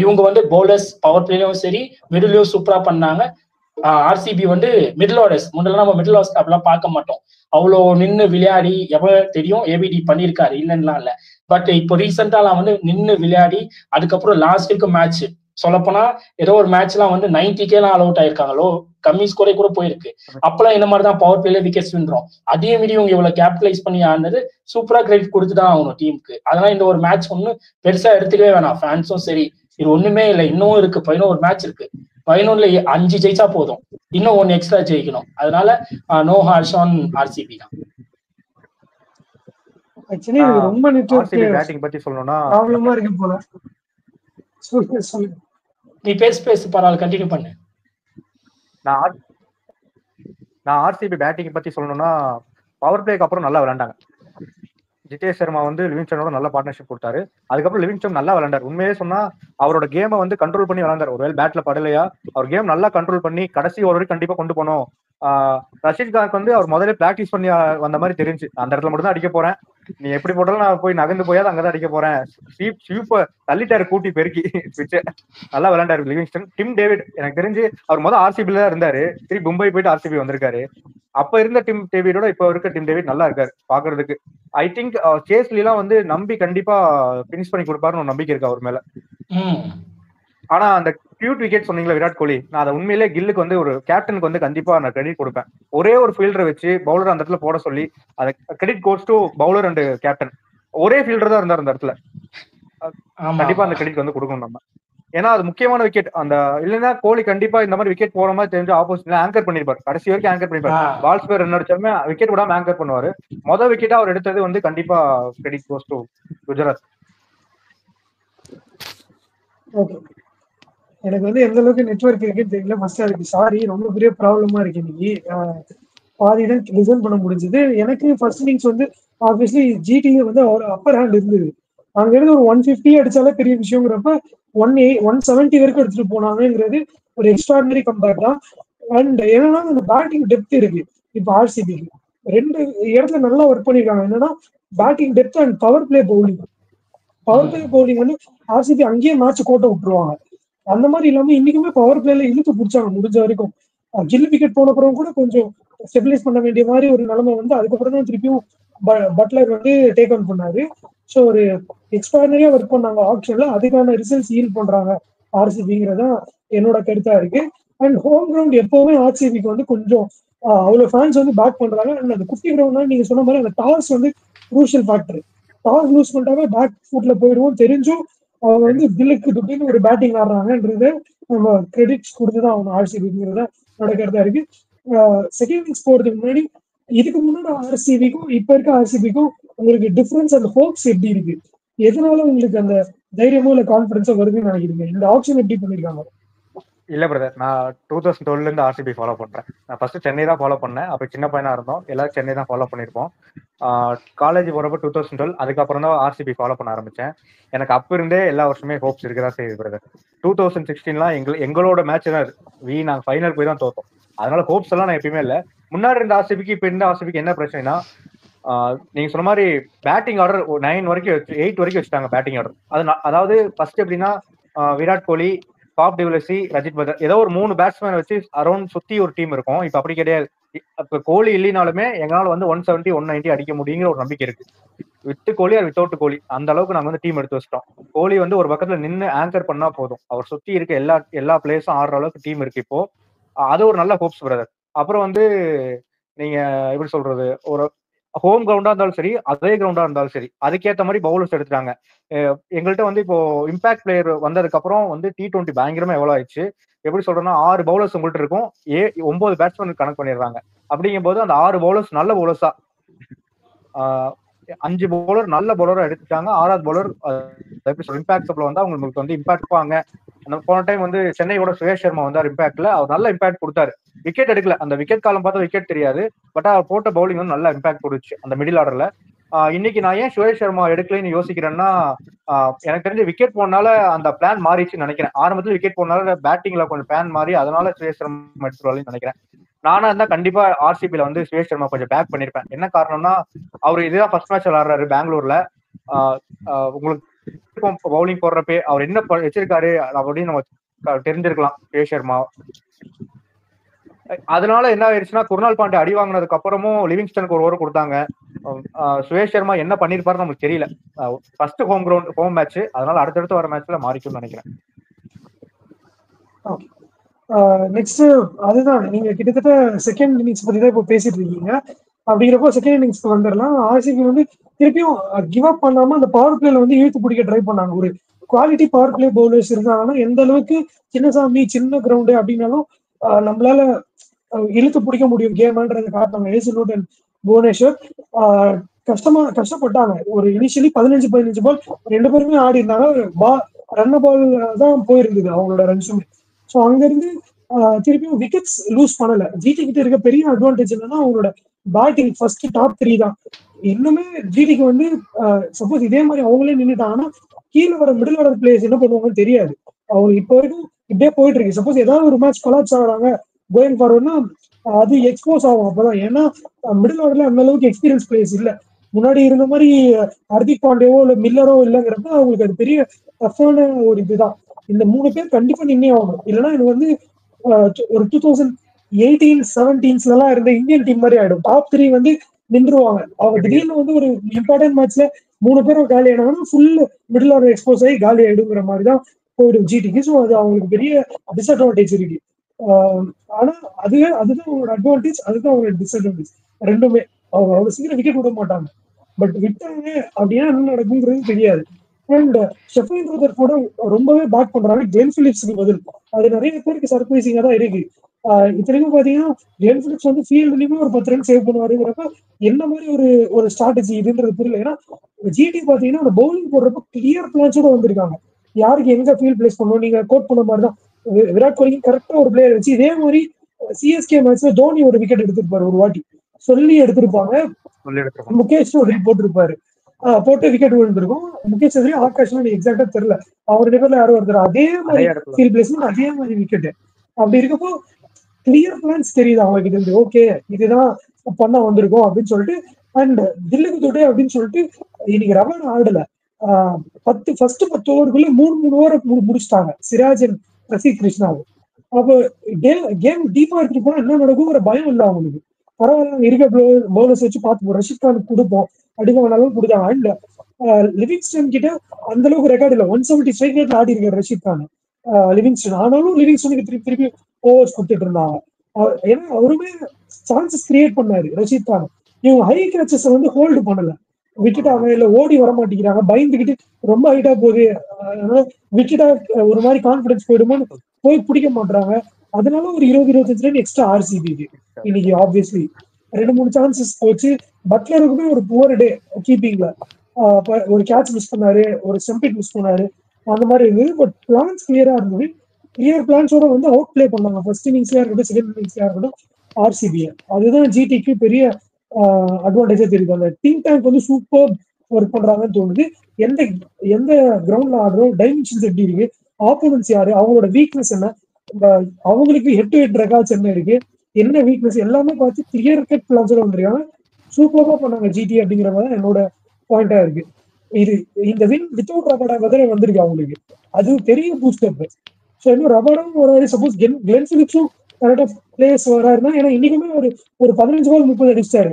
இவங்க வந்து பவுலர்ஸ் பவர் பிளேலயும் சரி மிடிலையும் சூப்பரா பண்ணாங்க. ஆர்சிபி வந்து மிடில் ஆர்டர்ஸ் முன்னெல்லாம் நம்ம மிடில் ஆர்டர்ஸ் அப்படிலாம் பார்க்க மாட்டோம். அவ்வளோ நின்று விளையாடி எவ்வளவு தெரியும் ஏபிடி பண்ணியிருக்காரு இல்லைன்னா இல்ல. பட் இப்போ ரீசெண்டாலாம் வந்து நின்று விளையாடி அதுக்கப்புறம் லாஸ்ட் வரைக்கும் மேட்ச் சொல்லப்போனா ஏதோ ஒரு மேட்ச்லாம் வந்து 90Kலாம் ஆல் அவுட் ஆயிருக்காங்களோ, கம்மி ஸ்கோரே கூட போயிருக்கு. அப்பெல்லாம் இந்த மாதிரி தான் பவர் பிளேல விக்கெட்ஸ் வின்றோம். அதே மீறி இவங்க இவ்வளவு கேபிட்டலைஸ் பண்ணி ஆனது சூப்பரா கிரெடிட் கொடுத்துதான் ஆகணும் டீமுக்கு. அதனால இந்த ஒரு மேட்ச் ஒண்ணு பெருசா எடுத்துக்கவே வேணாம் ஃபேன்ஸும் சரி. இது ஒண்ணுமே இல்லை, இன்னும் இருக்கு 11 மேட்ச் இருக்கு. 11ல 5 ஜெயிச்சா போதும், இன்னும் 1 எக்ஸ்ட்ரா ஜெயிக்கணும். அதனால நோ ஹார்ஷ் ஆன் ஆர்சிபி தான். ஆக்சுவலி எனக்கு ரொம்ப நெட்வொர்க் பேட்டிங் பத்தி சொல்லணும்னா ப்ராப்ளமா இருக்கு போல. சொல்லுங்க. நீ பேசு பரவாயில்ல, கண்டினியூ பண்ணு. நான் ஆர்சிபி பேட்டிங் பத்தி சொல்லணும்னா பவர் பிளேக்கு அப்புறம் நல்லா விளையாண்டாங்க. ஜிதேஷ் சர்மா வந்து லிவிங்ஸ்டனோட நல்ல பார்ட்னர்ஷிப் கொடுத்தாரு. அதுக்கப்புறம் லிவிங்ஸ்டன் நல்லா விளையாண்டார். உண்மையே சொன்னா அவரோட கேமை வந்து கண்ட்ரோல் பண்ணி விளையாண்டார். ஒருவேளை பேட்ல படலையா, அவர் கேம் நல்லா கண்ட்ரோல் பண்ணி கடைசி ஒரு வரைக்கும் கண்டிப்பா கொண்டு போனோம். ரஷீத் கானுக்கு வந்து அவர் முதல்ல பிராக்டிஸ் பண்ணி வந்த மாதிரி தெரிஞ்சு, அந்த இடத்துல மட்டும் தான் அடிக்க போறேன், நீ எப்படி போட்டாலும் நான் போய் நகர்ந்து போயாவது அங்கதான் அடிக்க போறேன், ஸ்வீப்ப தள்ளிட்டாரு கூட்டி பெருக்கி நல்லா விளையாண்டாரு லிவிங்ஸ்டன். டிம் டேவிட் எனக்கு தெரிஞ்சு அவர் முதல் ஆர்சிபில தான் இருந்தாரு, திருப்பி மும்பை போயிட்டு ஆர்சிபி வந்திருக்காரு. அப்ப இருந்த டிம் டேவிடோட இப்ப இருக்க டிம் டேவிட் நல்லா இருக்காரு பாக்குறதுக்கு. ஐ திங்க் சேஸ்லி எல்லாம் வந்து நம்பி கண்டிப்பா பினிஷ் பண்ணி கொடுப்பாருன்னு ஒரு நம்பிக்கை இருக்கு அவர் மேல. ஆனா அந்த கியூட் விக்கெட் சொன்னீங்களா விராட் கோலி, நான் அதை உண்மையிலே கில்லுக்கு வந்து ஒரு கேப்டனுக்கு வந்து கண்டிப்பா நான் கிரெடிட் கொடுப்பேன். ஒரே ஒரு ஃபீல்டரை வச்சு பவுலர் அந்த இடத்துல போட சொல்லி அதை credit goes to bowler and captain. ஒரே ஃபீல்டர் தான் இருந்தார் அந்த இடத்துல, கண்டிப்பா அந்த கிரெடிட் வந்து கொடுக்கணும் நம்ம. ஏன்னா அது முக்கியமான விக்கெட். அந்த இல்லைன்னா கோலி கண்டிப்பா இந்த மாதிரி விக்கெட் போற மாதிரி தெரிஞ்சு ஆப்போசிட்ல ஆங்கர் பண்ணிருப்பாரு, கடைசி வரைக்கும் ஆங்கர் பண்ணிருப்பாரு. பால்ஸ் பேர் ரன் அடிச்சாலுமே விக்கெட் விடாம ஆங்கர் பண்ணுவாரு. மொதல் விக்கெட்டா அவர் எடுத்தது வந்து கண்டிப்பா credit goes to Gujarat. Okay, எனக்கு வந்து எந்த அளவுக்கு நெட்வொர்க் இருக்குன்னு தெரியல. ஃபர்ஸ்ட் அதுக்கு சாரி, ரொம்ப பெரிய ப்ராப்ளமா இருக்கு இன்னைக்கு. பாதி தான் லிசன் பண்ண முடிஞ்சது. எனக்கு ஃபர்ஸ்ட் இன்னிங்ஸ் வந்து ஆப்வியஸ்லி ஜிடில வந்து அவர் அப்பர் ஹேண்ட் இருந்தது. அங்க இருந்து ஒரு 150 அடிச்சாலே பெரிய விஷயங்கிறப்ப 170 வரைக்கும் எடுத்துட்டு போனாங்கிறது ஒரு எக்ஸ்ட்ராடினரி கம்பேர் தான். அண்ட் என்னன்னா அந்த பேட்டிங் டெப்த் இருக்கு இப்ப ஆர்சிபிக்கு. 2 இடத்துல நல்லா ஒர்க் பண்ணிருக்காங்க. என்னன்னா batting depth and power play bowling. Power play bowling வந்து ஆர்சிபி அங்கேயே மேட்ச் கோட்டை விட்டுருவாங்க. அந்த மாதிரி இல்லாம இன்னைக்குமே பவர் பிளேல இழுத்து பிடிச்சாங்க முடிஞ்ச வரைக்கும். கில் விக்கெட் போன அப்புறம் கூட கொஞ்சம் ஸ்டெபிலைஸ் பண்ண வேண்டிய மாதிரி ஒரு நிலைமை வந்து அதுக்கப்புறம் தான் திருப்பியும் பட்லர் வந்து டேக் ஆன் பண்ணாரு. ஸோ ஒரு எக்ஸ்ட்ராடனரியா ஒர்க் பண்ணாங்க ஆப்ஷன்ல, அதுக்கான ரிசல்ட்ஸ் ஈல் பண்றாங்க ஆர்சிபிங்கிறதா என்னோட கருத்தா இருக்கு. அண்ட் ஹோம் கிரவுண்ட் எப்பவுமே ஆர்சிபிக்கு வந்து கொஞ்சம் அவ்வளவு ஃபேன்ஸ் வந்து பேக் பண்றாங்க. அண்ட் அந்த குட்டி கிரவுண்ட்னா நீங்க சொன்ன மாதிரி அந்த டாஸ் வந்து குரூஷியல் ஃபேக்டர். டாஸ் லூஸ் பண்ணிட்டாவே பேக் ஃபுட்ல போயிடுவோம் தெரிஞ்சும் அவங்க வந்து கில்லுக்கு துட்டின்னு ஒரு பேட்டிங் ஆடுறாங்கன்றது நம்ம கிரெடிட்ஸ் கொடுத்துதான் அவங்க ஆர்சிபிங்கிறத நடக்கிறதா இருக்கு. செகண்ட் இன்னிங்ஸ் போறதுக்கு முன்னாடி இதுக்கு முன்னாடி ஆர்சிபிக்கும் இப்ப இருக்க ஆர்சிபிக்கும் உங்களுக்கு டிஃபரன்ஸ் அந்த ஹோப்ஸ் எப்படி இருக்கு? எதனால உங்களுக்கு அந்த தைரியமோ இல்ல கான்பிடன்ஸோ வருதுன்னு நினைக்கிறீங்க? இந்த ஆப்ஷன் எப்படி பண்ணிருக்காங்க? இல்ல பிரதர், நான் 2012 இருந்து ஆர்சிபி ஃபாலோ பண்றேன். நான் ஃபர்ஸ்ட் சென்னை தான் ஃபாலோ பண்ணேன். அப்ப சின்ன பையனா இருந்தோம், எல்லாரும் சென்னை தான் ஃபாலோ பண்ணிருப்போம். காலேஜ் போறப்ப 2012, அதுக்கப்புறம் தான் ஆர்சிபி ஃபாலோ பண்ண ஆரம்பிச்சேன். எனக்கு அப்ப இருந்தே எல்லா வருஷமே ஹோப்ஸ் இருக்கதான் செய்யுது பிரதர். 2016 எங்களோட மேட்ச் தான் நாங்க ஃபைனல் போய் தான் தோத்தோம். அதனால ஹோப்ஸ் எல்லாம் நான் எப்பயுமே இல்லை. முன்னாடி இருந்த ஆர்சிபிக்கு இப்ப இருந்த ஆர்சிபிக்கு என்ன பிரச்சனைனா, நீங்க சொன்ன மாதிரி பேட்டிங் ஆர்டர் 9 வரைக்கும் 8 வரைக்கும் வச்சுட்டாங்க பேட்டிங் ஆர்டர். அதாவது ஃபர்ஸ்ட் எப்படின்னா விராட் கோலி, பாப் டிவிலசி, ரஜித் பதர், ஏதோ ஒரு 3 பேட்ஸ்மேன் வச்சு அரௌண்ட் சுத்தி ஒரு டீம் இருக்கும். இப்ப அப்படி கிடையாது. இப்ப கோலி இல்லைனாலுமே எங்களால வந்து 170 190 அடிக்க முடியுங்கிற ஒரு நம்பிக்கை இருக்கு. வித் கோலி ஆர் வித்தவுட் கோலி அந்த அளவுக்கு நாங்க வந்து டீம் எடுத்து வச்சிட்டோம். கோலி வந்து ஒரு பக்கத்துல நின்று ஆங்கர் பண்ணா போதும், அவர் சுத்தி இருக்க எல்லா பிளேயர்ஸும் ஆடுற அளவுக்கு டீம் இருக்கு இப்போ. அது ஒரு நல்ல ஹோப்ஸ் பிரதர். அப்புறம் வந்து நீங்க எப்படி சொல்றது, ஒரு ஹோம் கிரவுண்டா இருந்தாலும் சரி, அதே கிரவுண்டா இருந்தாலும் சரி, அதுக்கேற்ற மாதிரி பவுலர்ஸ் எடுத்துட்டாங்க. எங்கள்கிட்ட வந்து இப்போ இம்பாக்ட் பிளேயர் வந்ததுக்கு அப்புறம் வந்து T20 பயங்கரமா எவ்வளவு ஆயிடுச்சு. எப்படி சொல்றேன்னா 6 பவுலர்ஸ் உங்கள்கிட்ட இருக்கும், 9 பேட்ஸ்மேன் கணக்கு பண்ணிடுறாங்க. அப்படிங்கும் போது அந்த 6 பவுலர்ஸ் நல்ல பவுலர்ஸா, 5 பவுலர் நல்ல பவுலரா எடுத்துட்டாங்க. 6வது பவுலர் இம்பாக்ட் வந்தா உங்களுக்கு வந்து இம்பாக்ட் பாங்க. போன டைம் வந்து சென்னையோட சுரேஷ் சர்மா வந்தார் இம்பாக்ட்ல, அவர் நல்ல இம்பாக்ட் கொடுத்தாரு. விக்கெட் எடுக்கல, அந்த விக்கெட் காலம் பார்த்தா விக்கெட் தெரியாது, பட் அவர் போட்ட பவுலிங் வந்து நல்ல இம்பாக்ட் கொடுச்சு அந்த மிடில் ஆர்டர்ல. இன்னைக்கு நான் ஏன் சுரேஷ் சர்மா எடுக்கலன்னு யோசிக்கிறேன்னா, எனக்கு தெரிஞ்ச விக்கெட் போனால அந்த பிளான் மாறிச்சுன்னு நினைக்கிறேன். ஆரம்பத்துல விக்கெட் போனால பேட்டிங்ல கொஞ்சம் பிளான் மாறி, அதனால சுரேஷ் சர்மா எடுத்துருவாங்கன்னு நினைக்கிறேன். நானா இருந்தா கண்டிப்பா ஆர்சிபில வந்து சுரேஷ் சர்மா கொஞ்சம் பேக் பண்ணிருப்பேன். என்ன காரணம்னா அவர் இதுதான் ஃபர்ஸ்ட் மேட்ச் விளையாடுறாரு பெங்களூர்ல. உங்களுக்கு பவுலிங் போடுறப்பே அவர் என்ன வச்சிருக்காரு அப்படின்னு நம்ம தெரிஞ்சிருக்கலாம் சுரேஷ் சர்மா. அதனால என்ன ஆயிடுச்சுன்னா குருணால் பாண்டே அடி வாங்கினதுக்கு அப்புறமும் லிவிங்ஸ்டனுக்கு ஒரு ஓவர் கொடுத்தாங்க. சுரேஷ் சர்மா என்ன பண்ணிருப்பாரு நமக்கு தெரியல. ஃபர்ஸ்ட் ஹோம் மேட்ச், அதனால அடுத்தடுத்து வர மேட்ச்ல மாறிக்கும்னு நினைக்கிறேன். நெக்ஸ்ட் அதுதான் நீங்க கிட்டத்தட்ட செகண்ட் இன்னிங்ஸ் பத்தி தான் இப்போ பேசிட்டு இருக்கீங்க. அப்படிங்கிறப்போ செகண்ட் இன்னிங்ஸ்க்கு வந்துடலாம். ஆர்சிபி வந்து திருப்பியும் கிவ் அப் பண்ணாம அந்த பவர் பிளேல வந்து இழுத்து பிடிக்க ட்ரை பண்ணாங்க. ஒரு குவாலிட்டி பவர் பிளே பவுலர்ஸ் இருந்தாங்கன்னா எந்த அளவுக்கு சின்னசாமி சின்ன கிரவுண்டு அப்படின்னாலும் நம்மளால இழுத்து பிடிக்க முடியும் கேம்ன்றதை காட்டினாங்க. ஏசுலூட் அண்ட் புவனேஸ்வர் கஷ்டப்பட்டாங்க. ஒரு இனிஷியலி 15 பால் 2 பேருமே ஆடி இருந்தாங்க. ரன் பால் தான் போயிருந்தது அவங்களோட ரன்ஸுமே. ஸோ அங்கிருந்து திருப்பியும் விக்கெட்ஸ் லூஸ் பண்ணல. ஜிடி கிட்ட இருக்க பெரிய அட்வான்டேஜ் என்னன்னா அவங்களோட பேட்டிங் ஃபர்ஸ்ட் டாப் 3 தான். இன்னுமே ஜிடிக்கு வந்து சப்போஸ் இதே மாதிரி அவங்களே நின்றுட்டாங்கன்னா கீழே வர மிடில் ஆர்டர் பிளேயர்ஸ் என்ன பண்ணுவாங்கன்னு தெரியாது. அவங்க இப்போ வரைக்கும் இப்படியே போயிட்டு இருக்கு. சப்போஸ் ஏதாவது ஒரு மேட்ச் கொலாப்ஸ் ஆகுறாங்க கோயிங் ஃபார்வர்ட்னா அது எக்ஸ்போஸ் ஆகும். அப்பதான் ஏன்னா மிடில் ஆர்டர்ல அந்த அளவுக்கு எக்ஸ்பீரியன்ஸ் பிளேயர்ஸ் இல்ல. முன்னாடி இருந்த மாதிரி ஹர்திக் பாண்டியாவோ இல்ல மில்லரோ இல்லைங்கிறப்ப அவங்களுக்கு அது பெரிய டஃப்பான ஒரு இதுதான். இந்த 3 பேர் கண்டிப்பா நின்னே ஆகணும். இல்லைன்னா இது வந்து ஒரு 2018-17 இருந்த இந்தியன் டீம் மாதிரி ஆயிடும். டாப் 3 வந்து நின்றுவாங்க. அவங்க திடீர்னு வந்து ஒரு இம்பார்ட்டன்ட் மேட்ச்ல 3 பேரும் காலி ஆனாங்கன்னா ஃபுல் மிடில் ஆர்டர் எக்ஸ்போஸ் ஆகி காலி ஆயிடுங்கிற மாதிரி தான் போயிடும் ஜிடிக்கு. ஸோ அது அவங்களுக்கு பெரிய டிஸ்அட்வான்டேஜ் இருக்கு. ஆனா அதுதான் அவங்களோட அட்வான்டேஜ், அதுதான் அவங்களோட டிஸ்அட்வான்டேஜ். ரெண்டுமே அவங்க அவ்வளவு சீக்கிரம் விக்கெட் விட மாட்டாங்க. பட் விட்டாங்க அப்படின்னா என்ன நடக்குங்கிறது தெரியாது. அண்ட் ஷெஃபீல்ட் ரூதர் கூட ரொம்பவே பேக் பண்றாங்க கிளென் பிலிப்ஸ்க்கு பதில். அது நிறைய பேருக்கு சர்ப்ரைசிங்கா தான் இருக்கு. இத்தனைக்கும் பாத்தீங்கன்னா கிளென் பிலிப்ஸ் வந்து ஃபீல்ட்லயுமே ஒரு 10 ரன் சேவ் பண்ணுவாருங்கிறப்ப என்ன மாதிரி ஒரு ஸ்ட்ராட்டஜி இதுன்றது புரியல. ஏன்னா ஜிடி பாத்தீங்கன்னா அந்த பவுலிங் போடுறப்ப கிளியர் பிளான்ஸோட வந்திருக்காங்க. யாருக்கு எங்க ஃபீல்ட் பிளேஸ் பண்ணணும் நீங்க கோட் பண்ண மாதிரி தான் விராட் கோலி கரெக்டா ஒரு பிளேயர் வச்சு இதே மாதிரி சிஎஸ்கே மேட்ச்ல தோனி ஒரு விக்கெட் எடுத்திருப்பாரு. ஒரு வாட்டி சொல்லி எடுத்திருப்பாங்க. முகேஷ் சௌத்ரி போட்டிருப்பாரு. போட்டு விக்கெட் விழுந்திருக்கும். முகேஷ் சௌத்ரி ஆகாஷ் எக்ஸாக்டா தெரியல. அவர் 2 பேர்ல யாரும் ஒருத்தர் அதே மாதிரி ஃபீல்ட் பிளேஸ்மெண்ட் அதே மாதிரி விக்கெட். அப்படி இருக்கப்போ கிளியர் பிளான்ஸ் தெரியுது அவங்க கிட்ட இருந்து. ஓகே இதுதான் பண்ண வந்திருக்கும் அப்படின்னு சொல்லிட்டு. அண்ட் தில்லுக்கு தொட்டே அப்படின்னு சொல்லிட்டு இன்னைக்கு ரவன் ஆடல. ஃபர்ஸ்ட் 10 ஓவருக்குள்ள 3 ஓவர் முடிச்சுட்டாங்க சிராஜ் அண்ட் ரசித் கிருஷ்ணாவும். அப்போ கேம் டீப்பா எடுத்துட்டு போனா என்ன நடக்குங்கிற பயம் இல்லை அவங்களுக்கு. பரவாயில்ல இருக்க பவுலர்ஸ் வச்சு பார்த்துப்போம், ரஷித் கானுக்கு கொடுப்போம் அப்படின்னு வேணாலும் கொடுத்தாங்க. அண்ட் லிவிங்ஸ்டன் கிட்ட அந்த அளவுக்கு ரெக்கார்ட் இல்லை. 170 ஸ்ட்ரைக் ரேட்ல ஆடி இருக்காரு ரஷித் கான் லிவிங்ஸ்டன். ஆனாலும் லிவிங்ஸ்டனுக்கு திருப்பி ஓவர்ஸ் கொடுத்துட்டு இருந்தாங்க. ஏன்னா அவருமே சான்சஸ் கிரியேட் பண்ணாரு ரஷித் கான். இவங்க ஹை கேச்சஸ் வந்து ஹோல்டு பண்ணல, விட்டுட்டாங்க. இல்ல ஓடி வர மாட்டேங்கிறாங்க, பயந்துகிட்டு ரொம்ப ஹைட்டா போகுது விட்டுட்டா ஒரு மாதிரி கான்பிடன்ஸ் போயிடுமோன்னு போய் பிடிக்க மாட்டாங்க. அதனால ஒரு 20-25 ரன் எக்ஸ்ட்ரா ஆர்சிபிக்கு இன்னைக்கு. ஆப்வியஸ்லி 2-3 சான்சஸ் போச்சு. பட்லருக்குமே ஒரு புவர் டே கீப்பிங்ல. ஒரு கேட்ச் மிஸ் பண்ணாரு, ஒரு ஸ்டம்பிட் மிஸ் பண்ணாரு, அந்த மாதிரி இருந்தது. பட் பிளான்ஸ் கிளியரா இருந்தது. கிளியர் பிளான்ஸோட வந்து அவுட் பிளே பண்ணாங்க ஃபர்ஸ்ட் இன்னிங்ஸ்லயா இருக்கட்டும் செகண்ட் இன்னிங்ஸ்லயா இருக்கட்டும் ஆர்சிபியை. அதுதான் ஜிடிக்கு பெரிய அட்வான்டேஜா தெரியுது. அந்த திங்க் டேங்க் வந்து சூப்பர் ஒர்க் பண்றாங்கன்னு தோணுது. எந்த எந்த கிரவுண்ட்ல ஆடுறோம், டைமென்ஷன்ஸ் எப்படி இருக்கு, ஆப்போனன்ஸ் யாரு, அவங்களோட வீக்னஸ் என்ன, அவங்களுக்கு ஹெட் டு ஹெட் ரெக்கார்ட்ஸ் என்ன இருக்கு, என்ன வீக்னஸ் எல்லாமே பார்த்து கிளியர் கட் பிளான்ஸோட வந்திருக்காங்க. சூப்பரா பண்ணாங்க ஜிடி அப்படிங்கிற மாதிரி என்னோட பாயிண்டா இருக்கு. இது இந்த வின் வித்தவுட் ரபாடா வெதரை வந்திருக்கு அவங்களுக்கு. அது பெரிய பூஸ்டப். ஸோ இன்னும் ரபாடாவும் வராது. சப்போஸ் கிளென் பிலிப்ஸும் கரெக்டா பிளேயர்ஸ் வராருன்னா, ஏன்னா இன்னைக்குமே ஒரு 15 பால் 30 அடிச்சாரு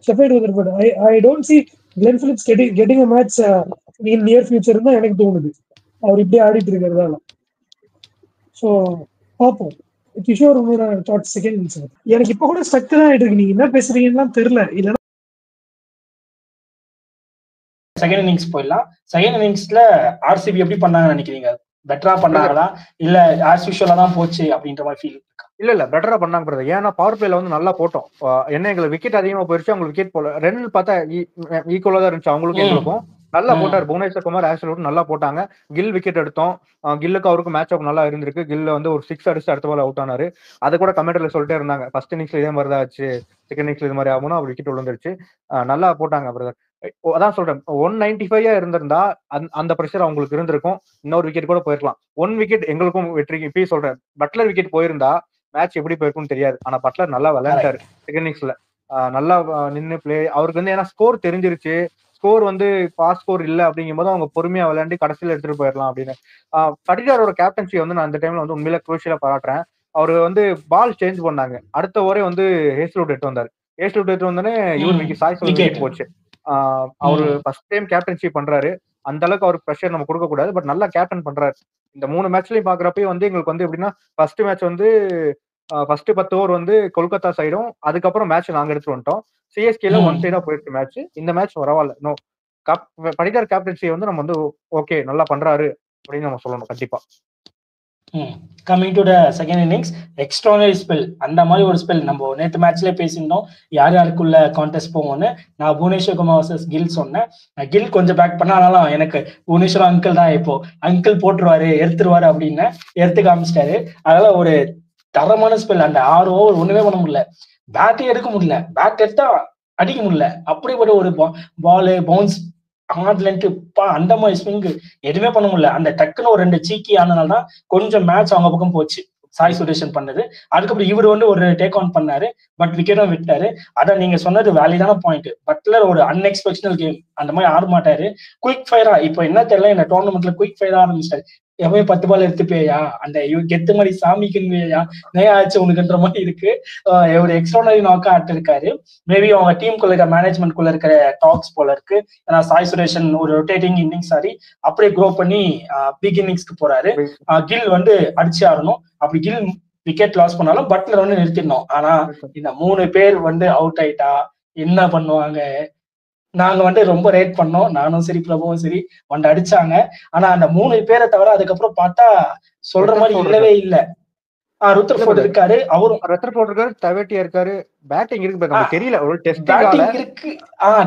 ஷெஃபீல்ட் Rutherford. I don't see Glenn Phillips getting a match in near future தான் எனக்கு தோணுது, அவர் இப்படி ஆடிட்டு இருக்கிறதால. ஸோ பார்ப்போம். கிஷோர் உங்களோட தாட் செகண்ட் இன்னிங்ஸ். எனக்கு இப்ப கூட ஸ்ட்ரக் தான் ஆயிட்டு இருக்கு, நீங்க என்ன பேசுறீங்கன்னு தெரியல. இல்லைன்னா செகண்ட் இன்னிங்ஸ் போயிடலாம். செகண்ட் இன்னிங்ஸ்ல ஆர்சிபி எப்படி பண்ணாங்கன்னு நினைக்கிறீங்க? பெட்டரா பண்ணாங்களா இல்ல ஆஸ் யூஷுவலா தான் போச்சு அப்படின்ற மாதிரி ஃபீல்? இல்ல பெட்டரா பண்ணாங்க பிரதர். ஏன்னா பவர் பிளேல வந்து நல்லா போட்டோம். என்ன எங்களுக்கு விக்கெட் அதிகமா போயிருச்சு, அவங்களுக்கு விக்கெட் போல. ரன் பார்த்தா ஈக்குவலா தான் இருந்துச்சு அவங்களுக்கும் எங்களுக்கும். நல்லா போட்டார் புவனேஸ்வர் குமார், ஆக்சுவலி நல்லா போட்டாங்க. கில் விக்கெட் எடுத்தோம். கில்லுக்கு அவருக்கும் மேட்ச் அப் நல்லா இருந்திருக்கு. கில்ல வந்து ஒரு 6 அடிச்சு அடுத்த பால் அவுட் ஆனாரு. அதை கூட கமெண்ட்ல சொல்லிட்டே இருந்தாங்க, ஃபர்ஸ்ட் இன்னிங்ஸ்ல இதே மாதிரி தான் ஆச்சு, செகண்ட் இன்னிங்ஸ்ல இது மாதிரி ஆகும்னா அவர் விக்கெட் விழுந்துருச்சு. நல்லா போட்டாங்க பிரதர். அதான் சொல்றேன், 195 இருந்திருந்தா அந்த பிரஷர் அவங்களுக்கு இருந்திருக்கும். இன்னொரு விக்கெட் கூட போயிருக்கலாம். 1 விக்கெட் எங்களுக்கும் வெற்றி. இப்பயும் சொல்றேன், பட்லர் விக்கெட் போயிருந்தா மேட்ச் எப்படி போயிருக்கும்னு தெரியாது. ஆனா பட்லர் நல்லா விளையாண்டாரு செகண்ட் இன்னிங்ஸ்ல. நல்லா நின்று பிளே அவருக்கு வந்து ஏன்னா ஸ்கோர் தெரிஞ்சிருச்சு. ஸ்கோர் வந்து பாஸ் ஸ்கோர் இல்ல அப்படிங்கும் போது அவங்க பொறுமையா விளையாண்டு கடைசியில எடுத்துட்டு போயிடலாம் அப்படின்னு. பட்டிதாரோட கேப்டன்சி வந்து நான் அந்த டைம்ல வந்து உண்மையில குரூஷியலா பாராட்டுறேன். அவரு வந்து பால் சேஞ்ச் பண்ணாங்க. அடுத்த ஓவரே வந்து ஹேஸ்லவுட் எடுத்து வந்தாரு. ஹேஸ்லவுட் எடுத்து வந்தோடனே இவர் சாய் விக்கெட் போச்சு. அவரு ஃபர்ஸ்ட் டைம் கேப்டன்சி பண்றாரு. அந்த அளவுக்கு அவருக்கு ப்ரெஷர் நம்ம கொடுக்க கூடாது. பட் நல்லா கேப்டன் பண்றாரு. இந்த 3 மேட்ச்லயும் பாக்குறப்ப வந்து எங்களுக்கு வந்து எப்படின்னா ஃபர்ஸ்ட் மேட்ச் வந்து ஃபர்ஸ்ட் 10 ஓவர் வந்து கொல்கத்தா சைடும், அதுக்கப்புறம் மேட்ச் நாங்க எடுத்துட்டு வந்துட்டோம். சிஎஸ்கேல ஒன் சைடா போயிருக்கு மேட்ச். இந்த மேட்ச் பரவாயில்ல. நோ படிகார் கேப்டன்சியை வந்து நம்ம வந்து ஓகே நல்லா பண்றாரு அப்படின்னு நம்ம சொல்லணும் கண்டிப்பா. Coming to the second innings, extraordinary spell. அந்த மாதிரி ஒரு ஸ்பெல் நம்ம நேற்று மேட்ச்ல பேசியிருந்தோம் யார் யாருக்குள்ள கான்டெஸ்ட் போவோம்னு. நான் புவனேஸ்வர் குமார் வர்சஸ் கில் சொன்னேன். கில் கொஞ்சம் பேக் பண்ணாலும் எனக்கு புவனேஸ்வர் அங்கிள் தான் இப்போ அங்கிள் போட்டுருவாரு எடுத்துருவாரு அப்படின்னு எடுத்து காமிச்சிட்டாரு. அதனால ஒரு தரமான ஸ்பெல். அந்த 6 ஓவர் ஒண்ணுமே பண்ண முடியல, பேட்டே எடுக்க முடியல, பேட் எடுத்தா அடிக்க முடியல. அப்படிப்பட்ட ஒரு பாலு பவுன்ஸ் அந்த மாதிரி ஸ்விங் எதுவுமே பண்ண முடியல. அந்த டக்குன்னு ஒரு 2 சீக்கி ஆனதுனால்தான் கொஞ்சம் மேட்ச் அவங்க பக்கம் போச்சு. சாய் சுதர்ஷன் பண்ணது. அதுக்கப்புறம் இவர் வந்து ஒரு டேக் ஆன் பண்ணாரு, பட் விக்கெட்டும் விட்டாரு. அதான் நீங்க சொன்னது வேலிடான பாயிண்ட். பட்லர் ஒரு அன்எக்ஸ்பெக்டல் கேம் அந்த மாதிரி ஆட மாட்டாரு. குயிக் ஃபயரா இப்போ என்ன தெரியல, இந்த டோர்னமெண்ட்ல குயிக் ஃபயரா ஆரம்பிச்சிட்டாரு. எவன் 10 பால் எடுத்துப்பேயா, அந்த கெத்து மாதிரி சாமிக்குன்னுயா நயா ஆச்சு உனக்குன்ற மாதிரி இருக்கு. ஒரு எக்ஸ்ட்ரானரி நாக்கா ஆட்டு இருக்காரு. மேபி அவங்க டீமுக்குள்ள இருக்க மேனேஜ்மெண்ட் குள்ள இருக்கிற டாக்ஸ் போல இருக்கு. ஏன்னா சாய் சுரேஷன் ஒரு ரொட்டேட்டிங் இன்னிங்ஸ் ஆடி அப்படியே க்ரோ பண்ணி பிக் இன்னிங்ஸ்க்கு போறாரு. கில் வந்து அடிச்சு ஆடணும். அப்படி கில் விக்கெட் லாஸ் பண்ணாலும் பட்லர் வந்து நிறுத்திடணும். ஆனா இந்த 3 பேர் வந்து அவுட் ஆயிட்டா என்ன பண்ணுவாங்க? நாங்க வந்து ரொம்ப ரேட் பண்ணோம், நானும் சரி பிரபுவும் சரி வந்து அடிச்சாங்க. ஆனா அந்த 3 பேரை தவிர அதுக்கப்புறம் பார்த்தா சொல்ற மாதிரி இல்லவே இல்லை. ருத்ரஃபோர்ட் இருக்காரு, அவரும் ரத்ரஃபோர்ட் இருக்காரு, தவேட்டியா இருக்காரு, பேட்டிங் இருக்கு நமக்கு தெரியல. ஒரு பேட்டிங் இருக்கு.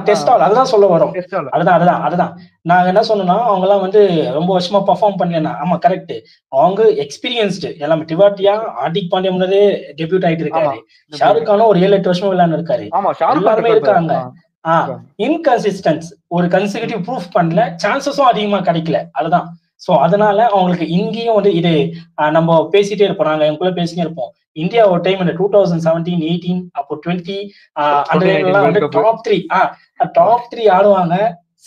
டெஸ்ட் ஆல் அதுதான் சொல்ல வரோம். அதுதான் நாங்க என்ன சொன்னோம்னா அவங்க எல்லாம் வந்து ரொம்ப வருஷமா பெர்ஃபார்ம் பண்ணலன்னா. ஆமா கரெக்ட், அவங்க எக்ஸ்பீரியன்ஸ்டு எல்லாமே. டிவாட்டியா ஹார்திக் பாண்டியா முன்னதே டெபியூட் ஆயிட்டு இருக்காரு. ஷாருக் கானும் ஒரு 7-8 வருஷமா விளையாண்டு இருக்காரு. எல்லாருமே இருக்காங்க. இன்கன்சிஸ்டன்ஸ் ஒரு கன்சிக்யூட்டிவ் ப்ரூஃப் பண்ணல, சான்சஸும் அதிகமா கிடைக்கல. அதுதான். சோ அதனால அவங்களுக்கு இங்கேயும் வந்து இது நம்ம பேசிட்டே இருப்போம், நாங்க எங்களுக்குள்ள பேசிட்டே இருப்போம். இந்தியா ஒரு டைம் இந்த 2017, 18 அப்போ 20 அந்த வந்து டாப் 3 ஆடுவாங்க.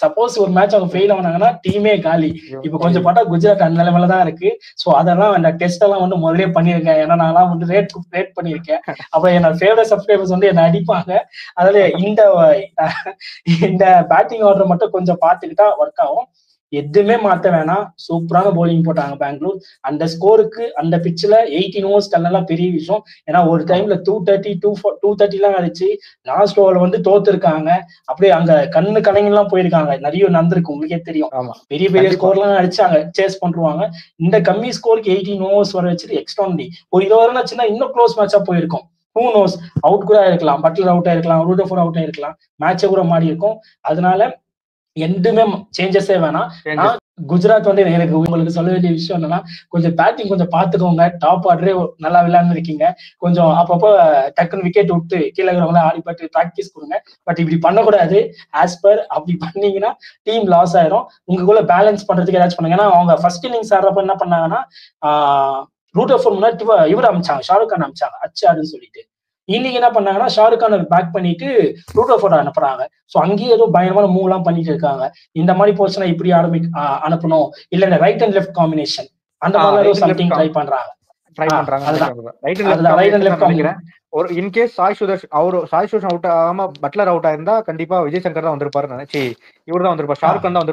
சப்போஸ் ஒரு மேட்ச் அவங்க ஃபெயில் ஆனாங்கன்னா டீமே காலி. இப்ப கொஞ்சம் பார்த்தா குஜராத் அந்த நிலைமையிலதான் இருக்கு. சோ அதெல்லாம் அந்த டெஸ்ட் எல்லாம் வந்து முதலே பண்ணிருக்கேன். ஏன்னா நான் வந்து ரேட் பண்ணிருக்கேன். அப்ப என்னோட ஃபேவரட் சப்ஸ்கிரைபர்ஸ் வந்து என்ன அடிப்பாங்க. அதுல இந்த பேட்டிங் ஆர்டர் மட்டும் கொஞ்சம் பார்த்துக்கிட்டா ஒர்க் ஆகும். எதுவுமே மாத்த வேணாம். சூப்பரான போலிங் போட்டாங்க பெங்களூர். அந்த ஸ்கோருக்கு அந்த பிட்ச்ல 18 ஓவர்ஸ் தள்ளலாம் பெரிய விஷயம். ஏன்னா ஒரு டைம்ல 230, 230 எல்லாம் அடிச்சு லாஸ்ட் ஓவர்ல வந்து தோத்துருக்காங்க. அப்படியே அங்க கண்ணு கலைஞெல்லாம் போயிருக்காங்க. நிறைய நடந்திருக்கு, உங்களுக்கே தெரியும். பெரிய பெரிய ஸ்கோர் எல்லாம் அடிச்சாங்க, சேஸ் பண்ணுவாங்க. இந்த கம்மி ஸ்கோருக்கு 18 ஓவர்ஸ் வர வச்சுட்டு எக்ஸ்ட்ராண்டி ஒரு 20 ரன் ஆச்சுன்னா இன்னும் க்ளோஸ் மேட்சா போயிருக்கும். ஹூ நோஸ், அவுட் கூட ஆயிருக்கலாம், பட்லர் அவுட் ஆயிருக்கலாம், ரூட்டர்ஃபோர்ட் அவுட் ஆயிருக்கலாம், மேட்சை கூட மாறி இருக்கும். அதனால எதுவுமே சேஞ்சஸே வேணாம். குஜராத் வந்து எனக்கு உங்களுக்கு சொல்ல வேண்டிய விஷயம் என்னன்னா, கொஞ்சம் பேட்டிங் கொஞ்சம் பாத்துக்கோங்க. டாப் ஆர்டரே நல்லா விளையாண்டு இருக்கீங்க. கொஞ்சம் அப்பப்போ டக்குன்னு விக்கெட் விட்டு கீழே இருக்கிறவங்கள ஆடி பாட்டு பிராக்டிஸ் கொடுங்க. பட் இப்படி பண்ணக்கூடாது. ஆஸ் பர் அப்படி பண்ணீங்கன்னா டீம் லாஸ் ஆயிரும். உங்களுக்குள்ள பேலன்ஸ் பண்றதுக்கு ஏதாச்சும் பண்ணுங்க. ஏன்னா அவங்க ஃபர்ஸ்ட் இன்னிங்ஸ் ஆடுறப்ப என்ன பண்ணாங்கன்னா ரூட்டர்ஃபோர்ட் முன்னாடி இவர் அமைச்சாங்க, ஷாருக் கான் அமைச்சாங்க அச்சாருன்னு சொல்லிட்டு. இன்னைக்கு என்ன பண்ணாங்கன்னா ஷாருக் கானை பேக் பண்ணிட்டு ரூட்டர்ஃபோர்ட் அனுப்புறாங்க. சோ அங்கேயே ஏதோ பயங்கரமான மூவ் எல்லாம் பண்ணிட்டு இருக்காங்க. இந்த மாதிரி போச்சுன்னா இப்படி அனுப்பணும், இல்ல இந்த ரைட் அண்ட் லெஃப்ட் காம்பினேஷன் அந்த மாதிரி சம்திங் ட்ரை பண்றாங்க. ஒரு இன்கேஸ் சாய் சுதர்ஷன் அவுட் ஆகாம பட்லர் அவுட் ஆயிருந்தா கண்டிப்பா விஜய் சங்கர் தான் வந்திருப்பாரு நினைச்சு, இவர் தான் வந்திருப்பாரு, ஷாருக் கான் தான்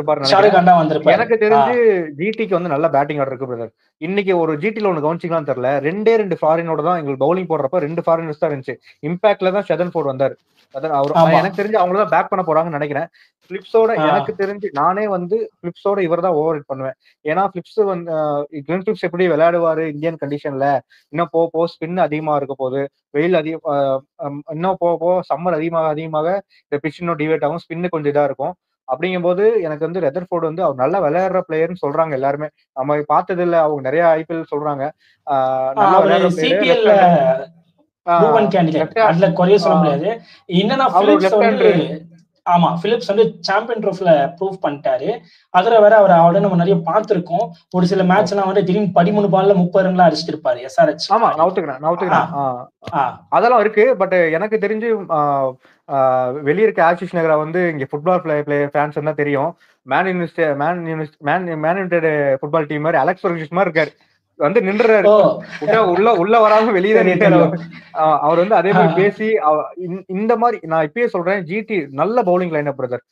வந்திருப்பாரு. எனக்கு தெரிஞ்சு ஜிடிக்கு வந்து நல்ல பேட்டிங் ஆர்டர் இருக்கு பிரதர். இன்னைக்கு ஒரு ஜிடில ஒண்ணு கவனிச்சிக்கலாம் தெரியல, 2 ஃபாரினோட தான் எங்களுக்கு பவுலிங் போடுறப்ப 2 ஃபாரினர்ஸ் தான் இருந்துச்சு. இம்பாக்ட்ல தான் ஷெதன்ஃபோர்ட் வந்தாரு. எனக்கு தெரிஞ்சு அவங்களதான் பேக் பண்ண போறாங்கன்னு நினைக்கிறேன். பிளிப்ஸோட எனக்கு தெரிஞ்சு நானே வந்து பிளிப்ஸோட இவர் தான் ஓவர் ஹிட் பண்ணுவேன். ஏன்னா பிளிப்ஸ் வந்து கிளென் பிளிப்ஸ் எப்படி விளையாடுவாரு இந்தியன் கண்டிஷன்ல, இன்னும் போ ஸ்பின் அதிகமா இருக்க போகுது, வெயில் இன்னும் போக சம்மர் அதிகமாக இந்த பிட்ச் இன்னும் டிவேட் ஆகும், ஸ்பின்னு கொஞ்சம் இதா இருக்கும். அப்படிங்கும் போது எனக்கு வந்து ரெதர்ஃபோர்ட் வந்து அவர் நல்லா விளையாடுற பிளேயர்னு சொல்றாங்க எல்லாருமே. நம்ம பார்த்தது இல்ல, அவங்க நிறைய ஐபிஎல் சொல்றாங்க நல்லா விளையாடுற பிளேயர். அதுல குறைய சொல்ல முடியாது. என்னன்னா ஆமா பிலிப்ஸ் வந்து சாம்பியன் ட்ரோஃபில ப்ரூவ் பண்ணிட்டாரு. அதுல வேற அவர் ஆல்ரெடி நம்ம நிறைய பார்த்திருக்கோம். ஒரு சில மேட்ச் எல்லாம் வந்து திடீர்னு 13 பால்ல 30 ரன்லாம் அடிச்சிருப்பாரு SRH. ஆமா நான் ஒத்துக்கிறேன். அதெல்லாம் இருக்கு. பட் எனக்கு தெரிஞ்சு வெளிய இருக்க ஆஷிஷ் நகரா வந்து இங்க ஃபுட்பால் பிளே ஃபேன்ஸ் தான் தெரியும். மேன் யுனைடெட் ஃபுட்பால் டீம் மாதிரி அலெக்ஸ் ஃபெர்குசன் மாதிரி இருக்காரு. வந்து நின்றுறாரு, உள்ள வராம வெளியே நிற்கிறாரு. அவர் வந்து அதே மாதிரி பேசி இந்த மாதிரி நான் இப்பயே சொல்றேன், ஜிடி நல்ல பவுலிங் லைனப் பிரதர்.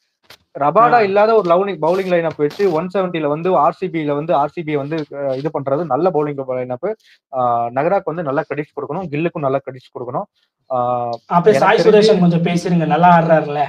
ரபாடா இல்லாத ஒரு பவுலிங் லைனப் வச்சு 170 வந்து ஆர்சிபி வந்து இது பண்றது நல்ல பவுலிங் லைனப். நகராக்கு வந்து நல்ல கிரெடிட்ஸ் கொடுக்கணும், கில்லுக்கும் நல்ல கிரெடிட்ஸ் கொடுக்கணும். சாய் சுரேஷன் கொஞ்சம் பேசுறீங்க, நல்லா ஆடுறாருல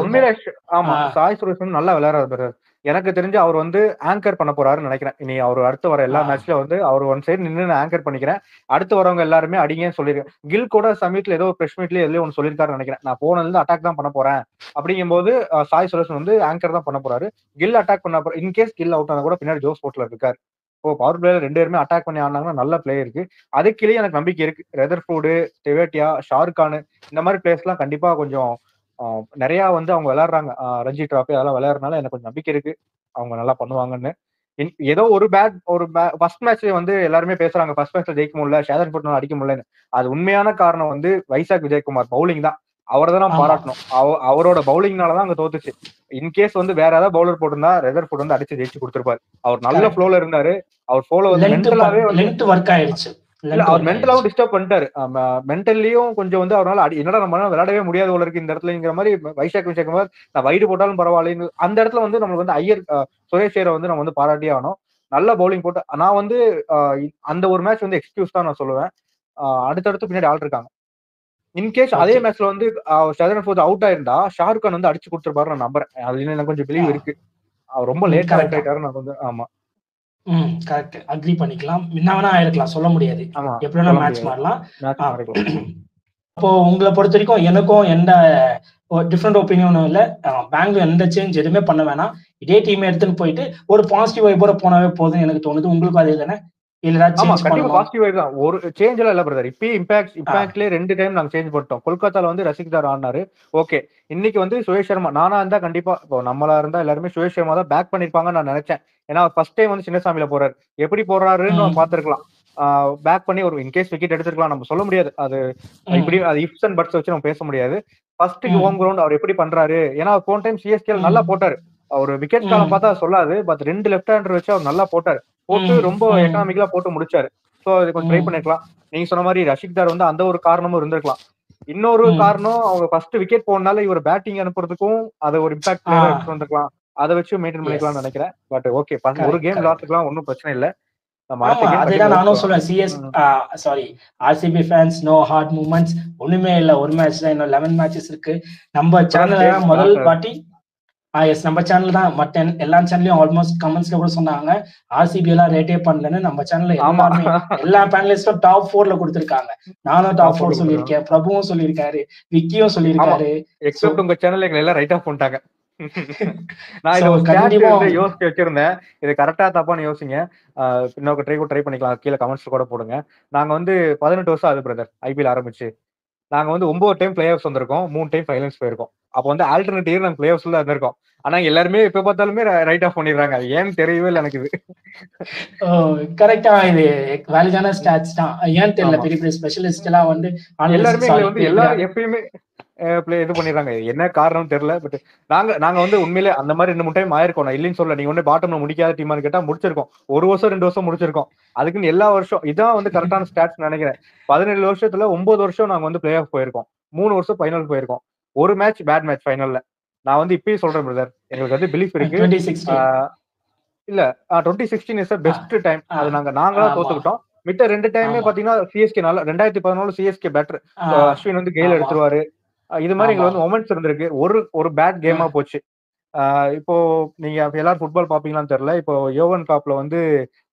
உண்மையிலே. ஆமா சாய் சுரேஷன் நல்லா விளையாடுறாரு. எனக்கு தெரிஞ்சு அவர் வந்து ஆங்கர் பண்ண போறாருன்னு நினைக்கிறேன். இனி அவர் அடுத்து வர எல்லா மேட்ச்ல வந்து அவர் ஒன் சைடு நின்று ஆங்கர் பண்ணிக்கிறேன். அடுத்து வரவங்க எல்லாருமே அடிங்கன்னு சொல்லிருக்கேன். கில் கூட சமயத்துல ஏதோ பிரஸ் மீட்ல எதுலயும் ஒன்று சொல்லியிருக்காருன்னு நினைக்கிறேன். நான் போனதுல இருந்து அட்டாக் தான் பண்ண போறேன் அப்படிங்கும் போது சாய் சுரேஷன் வந்து ஆங்கர் தான் பண்ண போறாரு. கில் அட்டாக் பண்ண போற இன்கேஸ் கில் அவுட் ஆனா கூட பின்னாடி ஜோஸ் போர்ட்ல இருக்காரு. பவர் பிளேயர் 2 பேருமே அட்டாக் பண்ணி ஆனாங்கன்னா நல்ல பிளேயர் இருக்கு. அதுக்கிலேயே எனக்கு நம்பிக்கை இருக்கு. ரெதர்ஃபோர்டு, டெவேட்டியா, ஷாருக்கான் இந்த மாதிரி பிளேயர்ஸ் எல்லாம் கண்டிப்பா கொஞ்சம் நிறைய வந்து அவங்க விளையாடுறாங்க. ரஞ்சி டிராஃபி அதெல்லாம் விளையாடுறதுனால எனக்கு கொஞ்சம் நம்பிக்கை இருக்கு அவங்க நல்லா பண்ணுவாங்கன்னு. ஏதோ ஒரு ஃபர்ஸ்ட் மேட்ச்ல வந்து எல்லாருமே பேசுறாங்க, ஃபர்ஸ்ட் மேட்ச்ல ஜெயிக்க முடியல, ஷேதன் பட்டன் அடிக்க முடியலன்னு. அது உண்மையான காரணம் வந்து வைசாக் விஜயகுமார் பவுலிங் தான். அவரை தான் நம்ம பாராட்டணும். அவரோட பவுலிங்னாலதான் அங்க தோத்துச்சு. இன்கேஸ் வந்து வேற ஏதாவது பவுலர் போட்டிருந்தா ரெதர்ஃபோர்ட் வந்து அடிச்சு ஜெயிச்சு கொடுத்திருப்பாரு. அவர் நல்ல ஃப்ளோல இருந்தாரு. அவர் ஃப்ளோல வந்து மென்டலாவே ஒர்க் ஆயிடுச்சு. அவர் மென்டலாவும் டிஸ்டர்ப் பண்ணிட்டாரு. மென்டல்லியும் கொஞ்சம் வந்து அவரால் என்னடா நம்ம விளையாடவே முடியாது போல இருக்கு இந்த இடத்துலங்கிற மாதிரி வைசாக் விஜயகுமார் நான் வைடு போட்டாலும் பரவாயில்ல அந்த இடத்துல வந்து நம்மளுக்கு வந்து ஐயர் சுரேஷ் ஐயரை வந்து நம்ம வந்து பாராட்டியே ஆகணும். நல்ல பவுலிங் போட்டு நான் வந்து அந்த ஒரு மேட்ச் வந்து எக்ஸ்கியூஸ் தான் நான் சொல்லுவேன். அடுத்தடுத்து பின்னாடி ஆள் இருக்காங்க. இன்கேஸ் அதே மேட்ச்ல வந்து ஷதரன் அவுட் ஆயிருந்தா ஷாருக் கான் வந்து அடிச்சு கொடுத்துருப்பாரு நான் நம்புறேன். அதுல எனக்கு கொஞ்சம் பிலீவ் இருக்கு. அவர் ரொம்ப லேட்டா அவுட் ஆயிட்டாரு. நான் கொஞ்சம் ஆமா கரெக்ட் அக்ரி பண்ணிக்கலாம். என்ன வேணா ஆயிருக்கலாம், சொல்ல முடியாது. எப்படி வேணா மேட்ச் மாறலாம். அப்போ உங்களை பொறுத்த வரைக்கும் எனக்கும் எந்த டிஃப்ரெண்ட் ஒப்பீனியனும் இல்ல. பெங்களூர் எந்த சேஞ்ச் எதுவுமே பண்ண வேணாம். இதே டீம் எடுத்துன்னு போயிட்டு ஒரு பாசிட்டிவ் வைபோட போனாவே போதும் எனக்கு தோணுது. உங்களுக்கு அதே தானே? ஒரு சேஞ்ச் எல்லாம் இல்ல பிரதர். இப்பயே இம்பாக்ட்லயே 2 டைம் நாங்க சேஞ்ச் பண்ணிட்டோம். கொல்கத்தால வந்து ரசிக்தார் ஆனாரு. ஓகே, இன்னைக்கு வந்து சுரேஷ் சர்மா நானா இருந்தா கண்டிப்பா இப்போ நம்மளா இருந்தா எல்லாருமே சுரேஷ் சர்மா தான் பேக் பண்ணிருப்பாங்கன்னு நான் நினைச்சேன். ஏன்னா ஃபர்ஸ்ட் டைம் வந்து சின்னசாமியில போறாரு. எப்படி போறாருன்னு நம்ம பாத்துருக்கலாம். பேக் பண்ணி ஒரு இன்கேஸ் விக்கெட் எடுத்துருக்கலாம். நம்ம சொல்ல முடியாது. அது இப்படி அது இஃப்ஸ் அண்ட் பட்ஸ் வச்சு நம்ம பேச முடியாது. ஃபர்ஸ்ட் ஹோம் கிரவுண்ட் அவர் எப்படி பண்றாரு. ஏன்னா போன டைம் சிஎஸ்கே நல்லா போட்டாரு. அவர் விக்கெட் காலம் பார்த்தா சொல்லாது. பட் 2 லெஃப்ட் ஹேண்டர் வச்சு அவர் நல்லா போட்டாரு. போட்டு ரொம்ப எக்கனாமிக்கலா போட்டு முடிச்சாரு. சோ இது கொஞ்சம் ட்ரை பண்ணிருக்கலாம். நீங்க சொன்ன மாதிரி ரஷிக்தார் வந்து அந்த ஒரு காரணமும் இருந்திருக்கலாம். இன்னொரு காரணம் அவங்க ஃபர்ஸ்ட் விக்கெட் போனால இவர் பேட்டிங் அனுப்புறதுக்கும் அது ஒரு இம்பாக்ட் எடுத்து வந்துக்கலாம். அதை வச்சு மெயின்டைன் பண்ணிக்கலாம்னு நினைக்கிறேன். பட் ஓகே, ஒரு கேம் லாஸ்ட்லாம் ஒன்னும் பிரச்சனை இல்ல. அதேதான் நானும் சொல்லுவேன். RCB fans no hard moments ஒண்ணுமே இல்ல. ஒரு மேட்ச் தான், இன்னும் 11 மேட்சஸ் இருக்கு. நம்ம சேனல்ல முதல் வாட்டி நம்ம சேனல் தான். மற்ற எல்லா சேனல்லையும் ஆல்மோஸ்ட் கமெண்ட்ஸ்ல கூட சொன்னாங்க ஆர்சிபி எல்லாம் ரேட்டே பண்ணலன்னு. நம்ம சேனல்ல எல்லா பேனலிஸ்டும் டாப் 4ல கொடுத்திருக்காங்க. நானும் டாப் 4 சொல்லியிருக்கேன், பிரபுவும் சொல்லியிருக்காரு, விக்கியும் சொல்லியிருக்காரு. எக்ஸப்ட் உங்க சேனல்ல எங்களை எல்லாம் ரைட் ஆஃப் பண்ணிட்டாங்க. நான் இதை யோசிச்சு வச்சிருந்தேன். இது கரெக்டா தப்பான்னு யோசிங்க. இன்னொரு ட்ரை பண்ணிக்கலாம். கீழே கமெண்ட்ஸ் கூட போடுங்க. நாங்க வந்து 18 வருஷம் ஆகுது பிரதர் ஐபிஎல் ஆரம்பிச்சு. நாங்க வந்து 9 டைம் பிளே ஆஃப்ஸ் வந்திருக்கோம், 3 டைம் ஃபைனல்ஸ் போயிருக்கோம். அப்போ வந்து ஆல்டர்னேட் இயர் நாங்க பிளே ஆஃப்ஸ்ல இருந்திருக்கோம். ஆனா எல்லாருமே எப்ப பார்த்தாலுமே ரைட் ஆஃப் பண்ணிடுறாங்க. அது ஏன்னு தெரியவே இல்லை எனக்கு. இது கரெக்டா இது வேலிடான ஸ்டாட்ஸ் தான். ஏன்னு தெரியல. பெரிய பெரிய ஸ்பெஷலிஸ்ட் எல்லாம் வந்து எல்லாருமே வந்து எல்லாரும் எப்பயுமே இது பண்ணிடுறாங்க. என்ன காரணம் தெரியல. பட் நாங்க வந்து உண்மையிலே அந்த மாதிரி 2-3 டைம் ஆயிருக்கோம். நான் இல்லைன்னு சொல்ல. நீங்க ஒண்ணு பாட்டம்ல முடிக்காத டீமான்னு கேட்டா முடிச்சிருக்கோம். 1 வருஷம் 2 வருஷம் முடிச்சிருக்கோம். அதுக்குன்னு எல்லா வருஷம் இதான் வந்து கரெக்டான ஸ்டாட்ஸ் நினைக்கிறேன். 17 வருஷத்துல 9 வருஷம் நாங்க வந்து பிளே ஆஃப் போயிருக்கோம். 3 வருஷம் ஃபைனல் போயிருக்கோம். ஒரு மேட்ச் பேட் மேட்ச் ஃபைனல்ல. நான் வந்து இப்பயே சொல்றேன் பிரதர், எங்களுக்கு வந்து பிலீஃப் இருக்கு. இல்ல 2016 இஸ் பெஸ்ட் டைம். அது நாங்களா தோத்துக்கிட்டோம். மித்த 2 டைமே பாத்தீங்கன்னா சிஎஸ்கே நல்லா 2014 சிஎஸ்கே பெட்டர். அஸ்வின் வந்து கெயில் எடுத்துருவாரு. இது மாதிரி எங்களுக்கு வந்து மொமெண்ட்ஸ் இருந்திருக்கு. ஒரு பேட் கேமா போச்சு. இப்போ நீங்க எல்லாரும் ஃபுட்பால் பாப்பீங்களான்னு தெரியல. இப்போ யோகன் காப்ல வந்து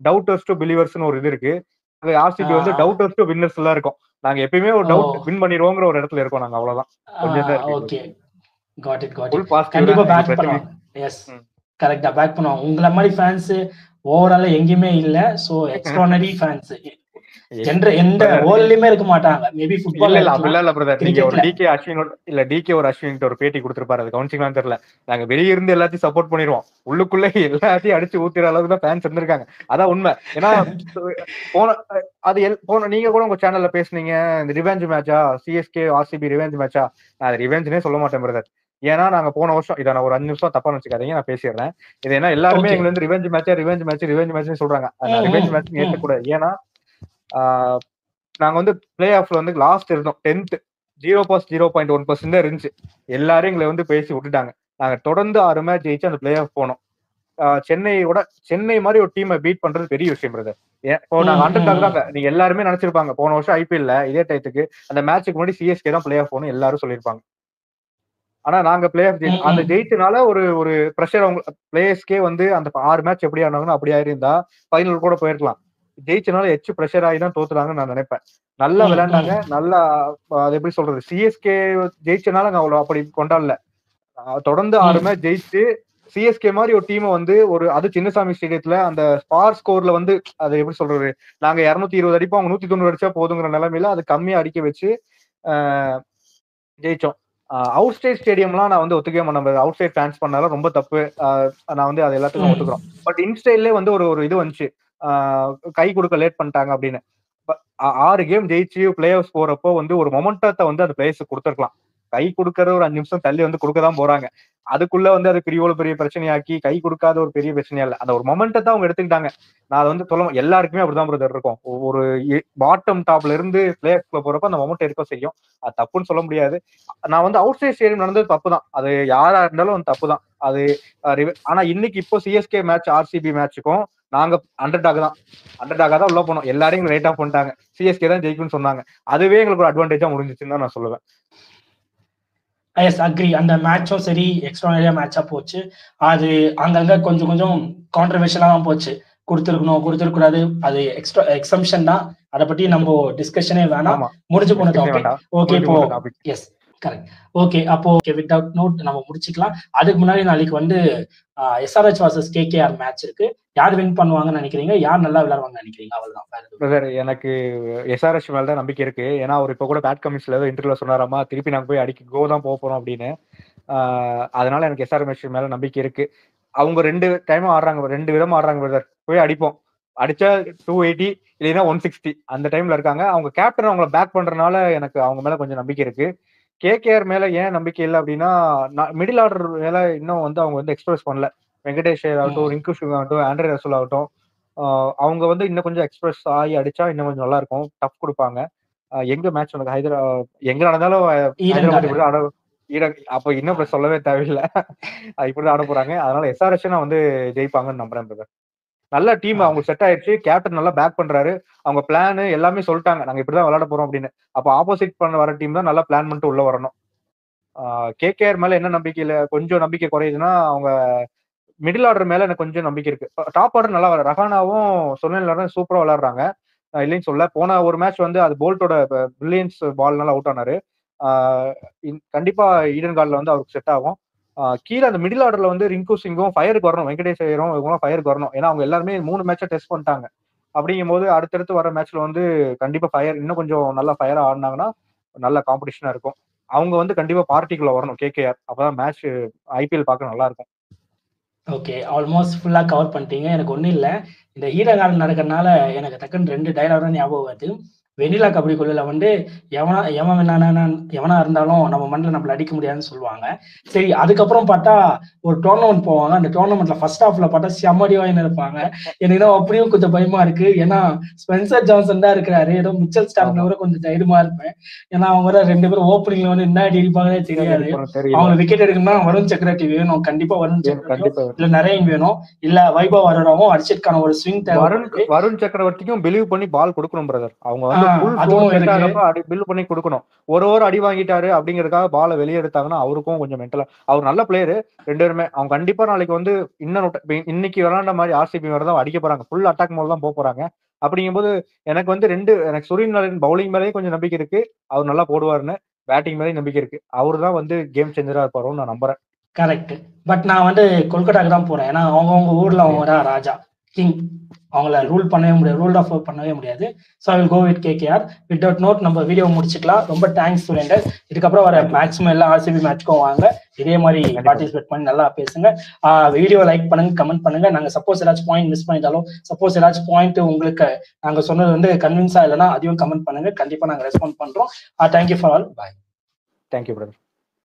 டவுட்டர்ஸ் டு பிலீவர்ஸ்னு ஒரு இது இருக்கு. ஆர்சிபி வந்து டவுட்டர்ஸ் டு வின்னர்ஸ் எல்லாம் இருக்கும். நாங்க எப்பயுமே ஒரு டவுட் வின் பண்ணிடுவோங்கிற ஒரு இடத்துல இருக்கோம். நாங்க அவ்வளவுதான். கொஞ்சம் தான் இருக்கு. கண்டிப்பா பேக் பண்ணுவோம். எஸ் கரெக்ட்டா பேக் பண்ணுவோம். உங்கள மாதிரி ஃபேன்ஸ் ஓவரால எங்கேயுமே இல்ல. சோ எக்ஸ்ட்ரானரி ஃபேன்ஸ் எந்த வேர்ல்ட்லயுமே இருக்க மாட்டாங்க. மேபி ஃபுட்பால் இல்ல அப்படிலாம் இல்ல பிரதர். நீங்க ஒரு கிரிக்கெட்ல டிகே ஒரு அஸ்வின் ஒரு பேட்டி கொடுத்திருப்பாரு, அது கவுன்சிலாம் தெரியல. நாங்க வெளிய இருந்து எல்லாத்தையும் சப்போர்ட் பண்ணிடுவோம், உள்ளுக்குள்ள எல்லாத்தையும் அடிச்சு ஊத்துற அளவுக்கு தான் ஃபேன்ஸ் இருந்திருக்காங்க. அதான் உண்மை. ஏன்னா போன நீங்க கூட உங்க சேனல்ல பேசுனீங்க, இந்த ரிவெஞ்ச் மேட்சா சிஎஸ்கே ஆர்சிபி ரிவெஞ்ச் மேட்சா. நான் ரிவெஞ்ச்னே சொல்ல மாட்டேன் பிரதர். ஏன்னா நாங்க போன வருஷம் இதை நான் ஒரு 5 நிமிஷம் தப்பா நினைச்சுக்காதீங்க, நான் பேசிடுறேன். இது ஏன்னா எல்லாருமே எங்களை வந்து ரிவெஞ்ச் மேட்ச் சொல்றாங்க. நான் ரிவெஞ்ச் மேட்ச் ஏற்கக்கூடாது. ஏன்னா நாங்க வந்து பிளே ஆஃப்ல வந்து லாஸ்ட் இருந்தோம் 10th 0.1% தான் இருந்துச்சு. எல்லாரும் எங்களை வந்து பேசி விட்டுட்டாங்க. நாங்க தொடர்ந்து 6 மேட்ச் ஜெயிச்சு அந்த பிளே ஆஃப் போனோம். சென்னை மாதிரி ஒரு டீமை பீட் பண்றது பெரிய விஷயம் பிரதர். இப்போ நாங்க அண்டர்டாக் தான். நீங்க எல்லாருமே நினைச்சிருப்பாங்க போன வருஷம் ஐபிஎல்ல இதே டயத்துக்கு அந்த மேட்சுக்கு முன்னாடி சிஎஸ்கே தான் பிளே ஆஃப் போகணும் எல்லாரும் சொல்லியிருப்பாங்க. ஆனா நாங்க பிளே ஆஃப் அந்த ஜெயிச்சனால ஒரு பிரஷர் அவங்க பிளேயர்ஸ்க்கே வந்து அந்த 6 மேட்ச் எப்படி ஆனாங்கன்னா அப்படி ஆயிருந்தா ஃபைனல் கூட போயிருக்கலாம். ஜெயிச்சனால எச்சு பிரஷர் ஆகி தான் தோத்துறாங்கன்னு நான் நினைப்பேன். நல்லா விளையாண்டாங்க. நல்லா அது எப்படி சொல்றது, சிஎஸ்கே ஜெயிச்சனால நான் அவ்வளவு அப்படி கொண்டாடல. தொடர்ந்து 6 மேட்ச் ஜெயிச்சு சிஎஸ்கே மாதிரி ஒரு டீமை வந்து அது சின்னசாமி ஸ்டேடியத்துல அந்த ஸ்பார் ஸ்கோர்ல வந்து அது எப்படி சொல்றது, நாங்க 220 அடிப்போம், அவங்க 190 அடிச்சா போதுங்கிற நிலைமையில அது கம்மியா அடிக்க வச்சு ஜெயிச்சோம். அவுட் சைட் ஸ்டேடியம்லாம் நான் வந்து ஒத்துக்கவே மாட்டேன். அவுட் சைட் ஃபேன்ஸ் பண்ணாலும் ரொம்ப தப்பு. நான் வந்து அது எல்லாத்துக்கும் ஒத்துக்கிறோம். பட் இன்ஸ்டைல்லே வந்து ஒரு இது வந்துச்சு, கை கொடுக்க லேட் பண்ணிட்டாங்க அப்படின்னு. 6 கேம் ஜெயிச்சு பிளே ஆஃப் போறப்போ வந்து ஒரு மொமெண்டத்தை வந்து அந்த பிளேயர்ஸ் கொடுத்துருக்கலாம். கை கொடுக்கறது ஒரு 5 நிமிஷம் தள்ளி வந்து கொடுக்கதான் போறாங்க. அதுக்குள்ள வந்து அது பெரிய பிரச்சனையாக்கி கை கொடுக்காத ஒரு பெரிய பிரச்சனையா இல்ல, அந்த ஒரு மொமெண்டத்தை அவங்க எடுத்துக்கிட்டாங்க. நான் அதை வந்து சொல்ல எல்லாருக்குமே அப்படிதான் பிரதர் இருக்கும். ஒரு பாட்டம் டாப்ல இருந்து பிளே ஆஃப்ல போறப்ப அந்த மொமெண்ட் இருக்க செய்யும். அது தப்புன்னு சொல்ல முடியாது. நான் வந்து அவுட் சைட் ஸ்டேடியம் நடந்தது தப்பு தான், அது யாரா இருந்தாலும் தப்பு தான் அது. ஆனா இன்னைக்கு இப்போ சிஎஸ்கே மேட்ச் ஆர்சிபி மேட்சுக்கும் நாங்க அண்டர்டாக் தான் உள்ள போனோம். எல்லாரையும் ரைட் ஆஃப் பண்ணிட்டாங்க. சிஎஸ்கே தான் ஜெயிக்கும்னு சொன்னாங்க. அதுவே எங்களுக்கு ஒரு அட்வான்டேஜா முடிஞ்சிச்சுன்னு தான் நான் சொல்லுவேன். Yes agree. அந்த மேட்சும் சரி எக்ஸ்ட்ரானரியா மேட்சா போச்சு. அது அங்கங்க கொஞ்சம் கான்ட்ரவர்ஷியலா தான் போச்சு. கொடுத்துருக்கூடாது, அது எக்ஸம்ஷன் தான். அதை பத்தி நம்ம டிஸ்கஷனே வேணாம், முடிஞ்சு போன டாபிக். ஓகே இப்போ எஸ் கரெக்ட். ஓகே அப்போ வித்அவுட் நோட் நம்ம முடிச்சுக்கலாம். அதுக்கு முன்னாடி நாளைக்கு வந்து எஸ்ஆர்ஹெச் வர்சஸ் கேகேஆர் மேட்ச் இருக்கு. யார் வின் பண்ணுவாங்கன்னு நினைக்கிறீங்க, யார் நல்லா விளையாடுவாங்கன்னு நினைக்கிறீங்க? அவ்வளவுதான். எனக்கு எஸ்ஆர்ஹெச் மேல தான் நம்பிக்கை இருக்கு. ஏன்னா அவர் இப்ப கூட பேட் கமிஷன்ல ஏதோ இன்டர்வியூல சொன்னாராமா, திருப்பி நாங்க போய் அடிக்க கோ தான் போறோம் அப்படின்னு. அதனால எனக்கு எஸ்ஆர்ஹெச் மேல நம்பிக்கை இருக்கு. அவங்க 2 டைம் ஆடுறாங்க, 2 விதமா ஆடுறாங்க பிரதர். போய் அடிப்போம், அடிச்சா 280 இல்லைன்னா 160 அந்த டைம்ல இருக்காங்க. அவங்க கேப்டன் அவங்கள பேக் பண்றதுனால எனக்கு அவங்க மேல கொஞ்சம் நம்பிக்கை இருக்கு. கேகேஆர் மேல ஏன் நம்பிக்கை இல்லை அப்படின்னா, மிடில் ஆர்டர் மேல இன்னும் வந்து அவங்க வந்து எக்ஸ்பிரஸ் பண்ணல. வெங்கடேஷ் ஆகட்டும், ரிங்கு சிங் ஆகட்டும், ஆண்ட்ரே ரசூல் ஆகட்டும், அவங்க வந்து இன்னும் கொஞ்சம் எக்ஸ்பிரஸ் ஆகி அடிச்சா இன்னும் கொஞ்சம் நல்லா இருக்கும். டஃப் கொடுப்பாங்க. எங்க மேட்ச் நடக்கு, எங்க நடந்தாலும் ஹைதராபாத் அப்ப இன்னும் சொல்லவே தேவையில்லை. இப்படிதான் ஆட போறாங்க. அதனால எஸ்ஆர்எச் நான் வந்து ஜெயிப்பாங்கன்னு நம்புறேன் பிரதர். நல்ல டீம் அவங்க செட் ஆயிடுச்சு. கேப்டன் நல்லா பேக் பண்றாரு. அவங்க பிளான் எல்லாமே சொல்லிட்டாங்க, நாங்க இப்படிதான் விளையாட போறோம் அப்படின்னு. அப்ப ஆப்போசிட் பண்ண வர டீம் தான் நல்லா பிளான் பண்ணிட்டு உள்ள வரணும். கேகேஆர் மேல என்ன நம்பிக்கையில கொஞ்சம் நம்பிக்கை குறையுதுன்னா, அவங்க மிடில் ஆர்டர் மேல எனக்கு கொஞ்சம் நம்பிக்கை இருக்கு. டாப் ஆர்டர் நல்லா ரஹானாவும் சொன்னேன் சூப்பரா விளையாடுறாங்க, இல்லைன்னு சொல்ல. போன ஒரு மேட்ச் வந்து அது போல்ட்டோட பிரில்லியன்ஸ் பால்னால அவுட் ஆனாரு. கண்டிப்பா ஈடன் கார்ட்ல வந்து அவருக்கு செட் ஆகும். கீழே அந்த மிடில் ஆர்டர்ல வந்து ரிங்கு சிங்கும் ஃபயருக்கு வரணும், வெங்கடேஷ் ஐயரும் இவங்களும் ஃபயருக்கு வரணும். ஏன்னா அவங்க எல்லாருமே 3 மேட்சை டெஸ்ட் பண்ணிட்டாங்க. அப்படிங்கும் போது அடுத்தடுத்து வர மேட்ச்ல வந்து கண்டிப்பா ஃபயர் இன்னும் கொஞ்சம் நல்லா ஃபயரா ஆடினாங்கன்னா நல்ல காம்படிஷனா இருக்கும். அவங்க வந்து கண்டிப்பா பார்ட்டிக்குள்ள வரணும் கேகேஆர், அப்பதான் மேட்ச் ஐபிஎல் பார்க்க நல்லா இருக்கும். ஓகே, ஆல்மோஸ்ட் ஃபுல்லா கவர் பண்ணிட்டீங்க. எனக்கு ஒன்றும் இல்லை, இந்த ஈடன் கார்டன் நடக்கிறதுனால எனக்கு டக்குன்னு 2 டைலாக் தான் ஞாபகம் வருது. வெனிலா கபடி குழுல வந்து எவனா இருந்தாலும் நம்ம மண்ணில் நம்மள அடிக்க முடியாதுன்னு சொல்லுவாங்க. சரி, அதுக்கப்புறம் பார்த்தா ஒரு டோர்னமெண்ட் போவாங்க. அந்த டோர்னமெண்ட்ல ஃபர்ஸ்ட் ஹாஃப்ல பார்த்தா செம்மடிவாயின்னு இருப்பாங்க. எனக்கு அப்படியும் கொஞ்சம் பயமா இருக்கு. ஏன்னா ஸ்பென்சர் ஜான்சன் தான் இருக்கிறாரு. ஏதோ மிச்சல் ஸ்டார்க்ல கூட கொஞ்சம் தைரியமா இருப்பேன். ஏன்னா அவங்க 2 பேரும் ஓப்பனிங்ல வந்து என்ன அடிப்பாங்கன்னே தெரியாது. அவங்க விக்கெட் எடுக்கணும்னா வருண் சக்கரவர்த்தி வேணும், கண்டிப்பா வருண் சக்கரவர்த்தி இல்ல நரேன் வேணும், இல்ல வைபவ் அரோராவும் அடிச்சிருக்கான ஒரு ஸ்விங் தேவை. வருண் சக்கரவர்த்திக்கும் பிலீவ் பண்ணி பால் கொடுக்கணும் பிரதர். அவங்க வந்து பில் பண்ணி கொடுக்கணும். ஒரு அடி வாங்கிட்டாரு அப்படிங்கறதுக்காக பாலை வெளியே எடுத்தாங்கன்னா அவருக்கும் கொஞ்சம் மென்டலா. அவர் நல்ல பிளேயரு 2 பேருமே. அவங்க கண்டிப்பா நாளைக்கு வந்து இன்னைக்கு விளையாண்ட மாதிரி ஆர்சிபி தான் அடிக்க போறாங்க. ஃபுல் அட்டாக் மோட் தான் போறாங்க. அப்படிங்கும்போது எனக்கு வந்து எனக்கு சுரேன் பவுலிங் மேலேயும் கொஞ்சம் நம்பிக்கை இருக்கு, அவர் நல்லா போடுவாருன்னு. பேட்டிங் மேலேயும் நம்பிக்கை இருக்கு, அவரு தான் வந்து கேம் சேஞ்சரா இருப்பாருன்னு நான் நம்புறேன். கரெக்ட். பட் நான் வந்து கொல்கட்டாக்கு தான் போறேன். ஏன்னா அவங்க ஊர்ல அவங்க ராஜா கிங். அவங்கள ரூல் பண்ணவே முடியாது, ரூல் ஆஃப் பண்ணவே முடியாது. So I will go with KKR. Without note நம்ம வீடியோ முடிச்சுக்கலாம். ரொம்ப தேங்க்ஸ் சுரேந்தர். இதுக்கப்புறம் வர மேக்ஸிமம் எல்லா ஆர்சிபி மேட்ச்க்கும் வாங்க, இதே மாதிரி பார்ட்டிசிபேட் பண்ணி நல்லா பேசுங்க. வீடியோ லைக் பண்ணுங்க, கமெண்ட் பண்ணுங்க. நாங்க சப்போஸ் ஏதாச்சும் பாயிண்ட் மிஸ் பண்ணிட்டாலும், சப்போஸ் ஏதாச்சும் பாயிண்ட் உங்களுக்கு நாங்க சொன்னது வந்து கன்வின்ஸா இல்லைன்னா அதையும் கமெண்ட் பண்ணுங்க. கண்டிப்பா நாங்க ரெஸ்பாண்ட் பண்றோம். Thank you for all. Bye. Thank you brother.